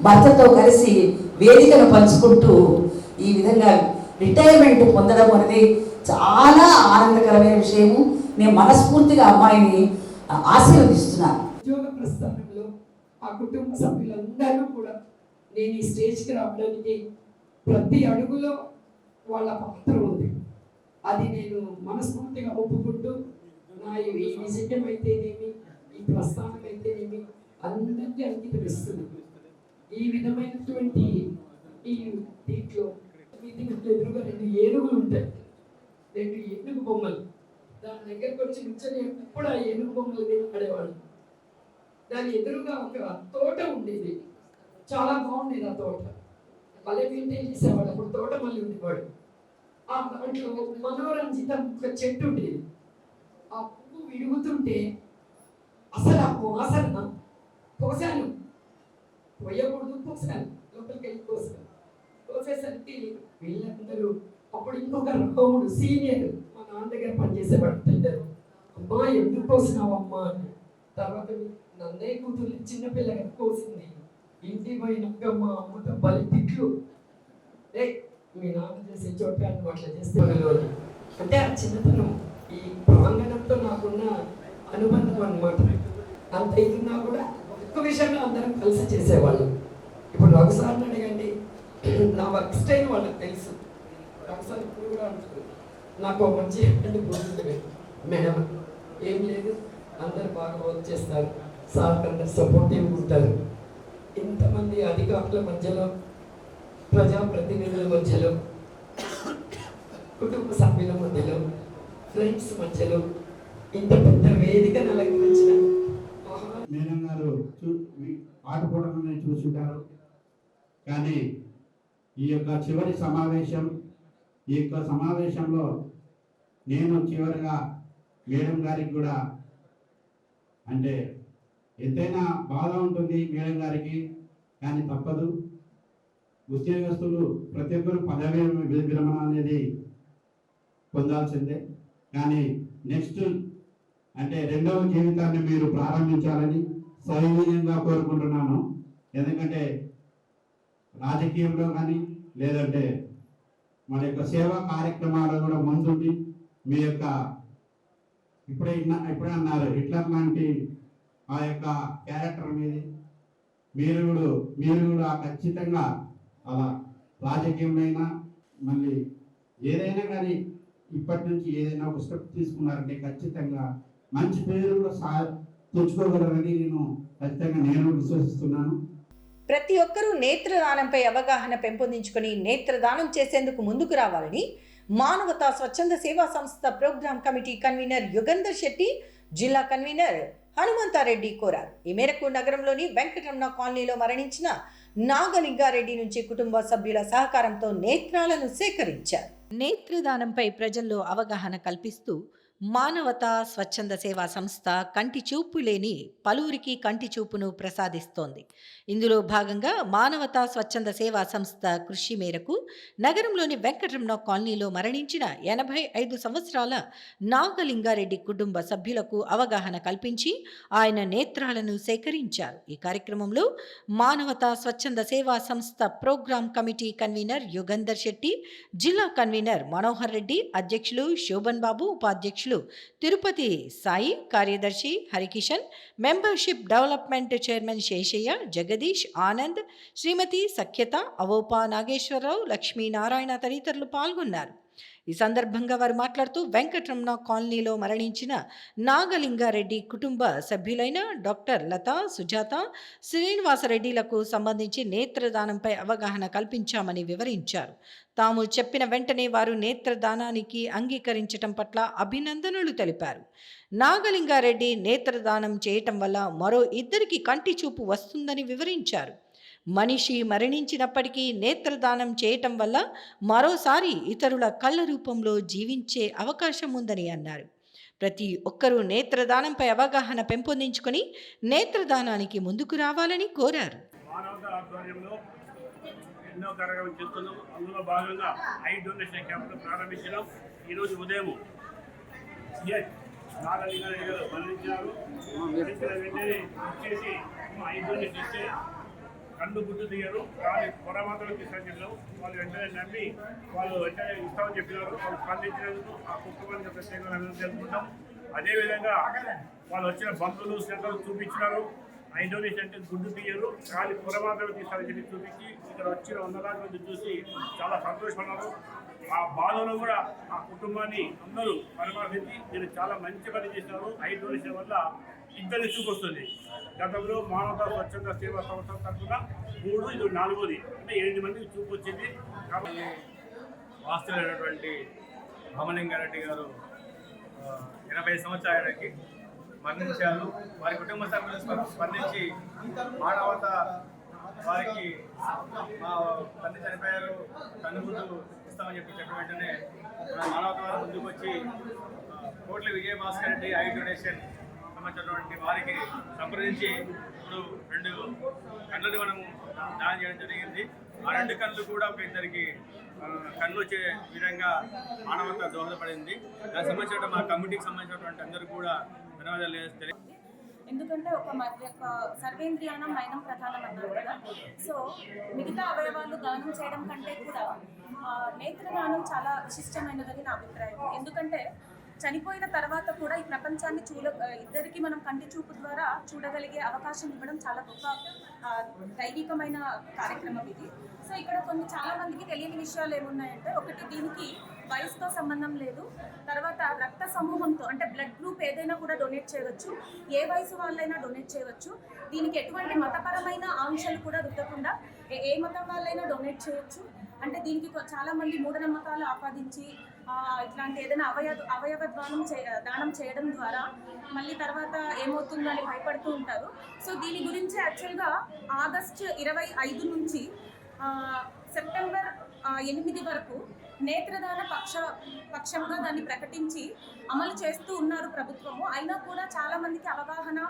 S14: భర్తతో కలిసి వేదికను పంచుకుంటూ ఈ విధంగా రిటైర్మెంట్ పొందడం అనేది చాలా ఆనందకరమైన విషయము. నేను మనస్ఫూర్తిగా అమ్మాయిని ఆశీర్వదిస్తున్నాను.
S13: ఉద్యోగ ప్రస్థానంలో ఆ కుటుంబ సభ్యులందరూ కూడా నేను ఈ స్టేజ్కి రావడానికి ప్రతి అడుగులో వాళ్ళ పాత్ర ఉంది. అది నేను మనస్ఫూర్తిగా ఒప్పుకుంటూ నా ఈ విజయం అయితేనేమి, ఈ ప్రస్థానం అయితేనేమి అందరికీ అంకితం ఇస్తుంది. ఈ విధమైనటువంటి ఈ దీంట్లో వీటికి ఎదురుగా 2 ఏనుగులు ఉంటాయి, 2 ఏనుగు బొమ్మలు. దాని దగ్గరకు వచ్చి కూర్చొని ఎప్పుడు ఆ ఏనుగు బొమ్మలు ఆడేవాళ్ళు. దాని ఎదురుగా ఒక తోట ఉండేది, చాలా బాగుండేది ఆ తోట. మళ్ళీ మెయింటైన్ చేసేవాడు. అప్పుడు తోట మళ్ళీ ఉండేవాడు. ఆ దాంట్లో మనోరంజితం ఒక చెట్టు ఉండేది. ఆ పువ్వు విడుగుతుంటే అసలు ఆ వాసన కోసాను, పోయకూడదు, కోసాను, లోపలికి వెళ్ళి కోసాను. కోసేసరికి వీళ్ళందరూ అప్పుడు ఇంకొక రాముడు సీనియర్ మా నాన్న దగ్గర పనిచేసేవాడు ఇద్దరు. అమ్మా ఎందుకు కోసినావు అమ్మా అని. తర్వాత నన్నయ్య కూతురు చిన్నపిల్లగా కోసింది. ఇంటి పోయినాక మా అమ్మతో బలి తిట్లు, ఏ మీ నాన్న చేసే చోట నువ్వు అట్లా చేస్తే అంటే ఆ చిన్నతనం ఈ ప్రాంగణంతో నాకున్న అనుబంధం అన్నమాట. అంత ఇదిన్నా కూడా ఒక్క విషయంలో అందరం కలిసి చేసేవాళ్ళం. ఇప్పుడు రఘుసార్ని అడగండి, నా వర్క్ స్టైల్ వాళ్ళకి తెలుసు. రఘుసార్ ఇప్పుడు కూడా అంటారు నాకు మంచి పోతుంది మేడం, ఏం లేదు అందరు బాగా వర్క్ చేస్తారు, సార్ అందరు సపోర్టివ్గా ఉంటారు. ఇంతమంది అధికారుల మధ్యలో, ప్రజాప్రతినిధుల మధ్యలో, కుటుంబ సభ్యుల మధ్యలో, ఫ్రెండ్స్ మధ్యలో ఇంత పెద్ద వేదికను అలంకరించిన
S15: మేడం గారు ఆడుకోవడం చూసుంటారు. కానీ ఈ యొక్క చివరి సమావేశం, ఈ యొక్క సమావేశంలో నేను చివరిగా మేడం గారికి కూడా అంటే ఎంతైనా బాధ ఉంటుంది మేడం గారికి, కానీ తప్పదు. ఉద్యోగస్తులు ప్రతి ఒక్కరు పదవి విరమణ అనేది పొందాల్సిందే. కానీ నెక్స్ట్ అంటే 2వ జీవితాన్ని మీరు ప్రారంభించాలని సవినయంగా కోరుకుంటున్నాను. ఎందుకంటే రాజకీయంలో కానీ లేదంటే మన యొక్క సేవా కార్యక్రమాలు కూడా ముందుండి మీ యొక్క ఇప్పుడే అన్నారు హిట్లర్ లాంటి ఆ యొక్క క్యారెక్టర్ మీద మీరు కూడా ఖచ్చితంగా అలా రాజకీయమైనా మళ్ళీ ఏదైనా కానీ ఇప్పటి నుంచి ఏదైనా ఒక స్టెప్ తీసుకున్నారంటే ఖచ్చితంగా మంచి పేరు కూడా తెచ్చుకోగలరని ఖచ్చితంగా నేను విశ్వసిస్తున్నాను.
S1: ప్రతి ఒక్కరూ నేత్రదానంపై అవగాహన పెంపొందించుకొని నేత్రదానం చేసేందుకు ముందుకు రావాలని మానవతా స్వచ్ఛంద సేవా సంస్థ programme committee convener Yugandhar Shetty, జిల్లా కన్వీనర్ హనుమంతారెడ్డి కోరారు. ఈ మేరకు నగరంలోని వెంకటరమణ కాలనీలో మరణించిన నాగలింగారెడ్డి నుంచి కుటుంబ సభ్యుల సహకారంతో నేత్రాలను సేకరించారు.
S4: నేత్రదానంపై ప్రజల్లో అవగాహన కల్పిస్తూ మానవతా స్వచ్ఛంద సేవా సంస్థ కంటి చూపు లేని పలువురికి కంటి చూపును ప్రసాదిస్తోంది. ఇందులో భాగంగా మానవతా స్వచ్ఛంద సేవా సంస్థ కృషి మేరకు నగరంలోని వెంకటరమణ కాలనీలో మరణించిన 85 సంవత్సరాల నాగలింగారెడ్డి కుటుంబ సభ్యులకు అవగాహన కల్పించి ఆయన నేత్రాలను సేకరించారు. ఈ కార్యక్రమంలో మానవతా స్వచ్ఛంద సేవా సంస్థ programme committee convener Yugandhar Shetty, జిల్లా కన్వీనర్ మనోహర్ రెడ్డి, అధ్యక్షులు శోభన్ బాబు, ఉపాధ్యక్షులు తిరుపతి సాయి, కార్యదర్శి Harikishan, membership development chairman Seshaiah, Jagadish, Anand, Shrimati Sakhyata, Avopa Nageswararao, Lakshminarayana తదితరులు పాల్గొన్నారు. ఈ సందర్భంగా వారు మాట్లాడుతూ వెంకటరమణ కాలనీలో మరణించిన నాగలింగారెడ్డి కుటుంబ సభ్యులైన డాక్టర్ లత, సుజాత, శ్రీనివాసరెడ్డిలకు సంబంధించి నేత్రదానంపై అవగాహన కల్పించామని వివరించారు. తాము చెప్పిన వెంటనే వారు నేత్రదానానికి అంగీకరించటం పట్ల అభినందనలు తెలిపారు. నాగలింగారెడ్డి నేత్రదానం చేయటం వల్ల మరో 2 కంటి చూపు వస్తుందని వివరించారు. మనిషి మరణించినప్పటికీ నేత్రదానం చేయటం వల్ల మరోసారి ఇతరుల కళ్ళ రూపంలో జీవించే అవకాశం ఉందని అన్నారు. ప్రతి ఒక్కరూ నేత్రదానంపై అవగాహన పెంపొందించుకొని నేత్రదానానికి ముందుకు రావాలని కోరారు.
S16: మానవతా ఆధ్వర్యంలో ఎన్నో కార్యక్రమాలు చేస్తున్నాం. అందులో భాగంగా ఐ డొనేషన్ క్యాంపులు ప్రారంభించడం. ఈరోజు ఉదయం నాగలింగారెడ్డి గారు మరణించారు. వెంటనే వచ్చేసి ఐ డొనేషన్ ఇస్తే కన్ను గుడ్డు తీయరు, కానీ పొర మాత్రం తీసుకొచ్చారు. వాళ్ళు వెంటనే నమ్మి వాళ్ళు వెంటనే ఇస్తామని చెప్పినారు. వాళ్ళు స్పందించినందుకు ఆ కుటుంబానికి ప్రత్యేకంగా తెలుసుకుంటాం. అదేవిధంగా వాళ్ళు వచ్చిన బంధువులు శ్రద్ధలు చూపించినారు. ఐ డొనేషన్ అంటే గుడ్డు తీయరు, కానీ పొర మాత్రమే తీస్తారని చెప్పి చూపించి ఇక్కడ వచ్చిన 100 మంది చూసి చాలా సంతోషపడ్డారు. ఆ బాధలో కూడా ఆ కుటుంబాన్ని అందరూ పరామర్శించి మీరు చాలా మంచి పని చేసినారు. ఐ డొనేషన్ వల్ల ఇద్దరిని చూపొస్తుంది. గతంలో మానవతా స్వచ్ఛంద సేవా సంస్థ తరఫున 3, ఇది 4ది, అంటే 8 మందికి చూపు వచ్చింది. కాబట్టి వాస్తులైనటువంటి రామలింగారెడ్డి గారు 80 సంవత్సరాలకి మరణించారు. వారి కుటుంబ సభ్యులు స్పందించి మానవత వారికి మా తండ్రి చనిపోయారు, కన్నుగుడ్డు ఇస్తామని చెప్పిన వెంటనే మానవత వారు ముందుకు వచ్చి కోట్ల విజయభాస్కర్ రెడ్డి ఐ డొనేషన్ సంబంధించినటువంటి వారికి సంప్రదించి ఇప్పుడు 2 కళ్ళని మనము దానం చేయడం జరిగింది. ఆ 2 కళ్ళు కూడా ఒక 2కి కళ్ళు వచ్చే విధంగా మానవత దోహదపడింది. దానికి సంబంధించిన మా కమిటీకి సంబంధించినటువంటి అందరూ కూడా ధన్యవాదాలు తెలియజేస్తారు.
S17: ఎందుకంటే ఒక సర్వేంద్రియానం నయనం ప్రధానం అన్నారు కదా. సో మిగతా అవయవాలు దానం చేయడం కంటే కూడా నేత్రదానం చాలా విశిష్టమైనదని నా అభిప్రాయం. ఎందుకంటే చనిపోయిన తర్వాత కూడా ఈ ప్రపంచాన్ని ఇద్దరికి మనం కంటి చూపు ద్వారా చూడగలిగే అవకాశం ఇవ్వడం చాలా గొప్ప దైవికమైన కార్యక్రమం ఇది. సో ఇక్కడ చాలా మందికి తెలియని విషయాలు ఏమున్నాయంటే, ఒకటి దీనికి వయసుతో సంబంధం లేదు. తర్వాత రక్త సమూహంతో అంటే బ్లడ్ గ్రూప్ ఏదైనా కూడా డొనేట్ చేయవచ్చు, ఏ వయసు వాళ్ళైనా డొనేట్ చేయవచ్చు. దీనికి ఎటువంటి మతపరమైన ఆంక్షలు కూడా రుద్దకుండా ఏ మతం వాళ్ళైనా డొనేట్ చేయొచ్చు. అంటే దీనికి చాలామంది మూఢనమ్మకాలు ఆపాదించి ఇట్లాంటి ఏదైనా అవయవ దానం చేయడం ద్వారా మళ్ళీ తర్వాత ఏమవుతుందో అని భయపడుతూ ఉంటారు. సో దీని గురించి యాక్చువల్గా ఆగస్టు 25 నుంచి సెప్టెంబర్ 8 వరకు నేత్రదాన పక్షంగా దాన్ని ప్రకటించి అమలు చేస్తూ ఉన్నారు ప్రభుత్వము. అయినా కూడా చాలామందికి అవగాహన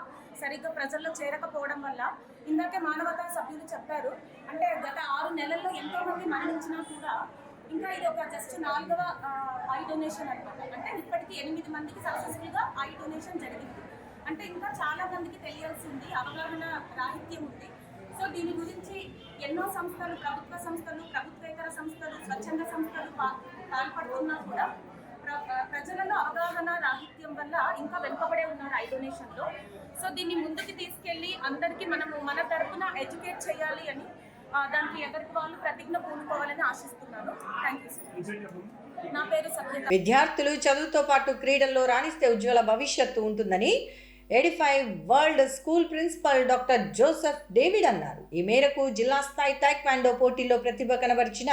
S17: సరిగ్గా ప్రజల్లో చేరకపోవడం వల్ల, ఇందాకే మానవతా సభ్యులు చెప్పారు, అంటే గత 6 నెలల్లో ఎంతోమంది మరణించినా కూడా ఇంకా ఇది ఒక జస్ట్ 4వ ఐ డొనేషన్ అనమాట. అంటే ఇప్పటికీ 8 మందికి సక్సెస్ఫుల్గా ఐ డొనేషన్ జరిగింది. అంటే ఇంకా చాలా మందికి తెలియాల్సింది, అవగాహన రాహిత్యం ఉంది. సో దీని గురించి ఎన్నో సంస్థలు, ప్రభుత్వ సంస్థలు, ప్రభుత్వేతర సంస్థలు, స్వచ్ఛంద సంస్థలు పాల్పడుతున్నా కూడా ప్రజలలో అవగాహన రాహిత్యం వల్ల ఇంకా వెనుకబడే ఉన్నారు ఐ డొనేషన్లో. సో దీన్ని ముందుకు తీసుకెళ్ళి అందరికీ మన తరఫున ఎడ్యుకేట్ చేయాలి అని, దానికి ఎవరికి వాళ్ళు ప్రతిజ్ఞ పూనుకోవాలని ఆశిస్తున్నాను. Thank you. నా పేరు సత్య.
S1: విద్యార్థులు చదువుతో పాటు క్రీడల్లో రాణిస్తే ఉజ్వల భవిష్యత్తు ఉంటుందని Edify world school principal doctor Joseph David అన్నారు. ఈ మేరకు జిల్లా స్థాయి టైక్వాండో పోటీల్లో ప్రతిభ కనబరిచిన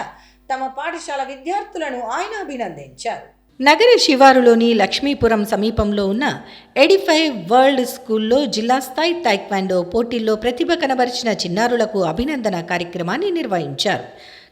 S1: తమ పాఠశాల విద్యార్థులను ఆయన అభినందించారు.
S4: నగర శివారులోని లక్ష్మీపురం సమీపంలో ఉన్న ఎడిఫై వరల్డ్ స్కూల్లో జిల్లా స్థాయి టైక్వాండో పోటీల్లో ప్రతిభ కనబరిచిన చిన్నారులకు అభినందన కార్యక్రమాన్ని నిర్వహించారు.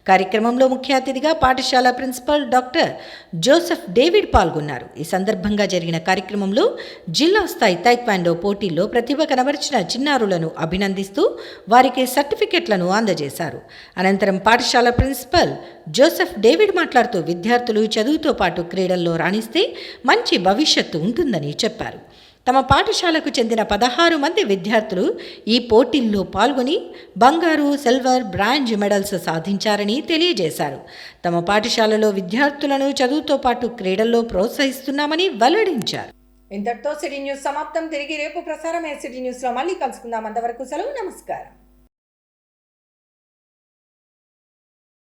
S4: కార్యక్రమంలో ముఖ్య అతిథిగా పాఠశాల ప్రిన్సిపల్ డాక్టర్ జోసెఫ్ డేవిడ్ పాల్గొన్నారు. ఈ సందర్భంగా జరిగిన కార్యక్రమంలో జిల్లా స్థాయి టైక్వాండో పోటీల్లో ప్రతిభ కనబరిచిన చిన్నారులను అభినందిస్తూ వారికి సర్టిఫికెట్లను అందజేశారు. అనంతరం పాఠశాల ప్రిన్సిపల్ జోసెఫ్ డేవిడ్ మాట్లాడుతూ విద్యార్థులు చదువుతో పాటు క్రీడల్లో రాణిస్తే మంచి భవిష్యత్తు ఉంటుందని చెప్పారు. తమ పాఠశాలకు చెందిన 16 మంది విద్యార్థులు ఈ పోటీల్లో పాల్గొని బంగారు, సిల్వర్, బ్రాంజ్ మెడల్స్ సాధించారని తెలియజేశారు. తమ పాఠశాలలో విద్యార్థులను చదువుతో పాటు క్రీడల్లో ప్రోత్సహిస్తున్నామని వెల్లడించారు.
S1: ఇంతటితో సిటీ న్యూస్ సమాప్తం. తిరిగి రేపు ప్రసారమయ్యే సిటీ న్యూస్లో మళ్ళీ కలుసుకుందాం. అంతవరకు సెలవు. నమస్కారం.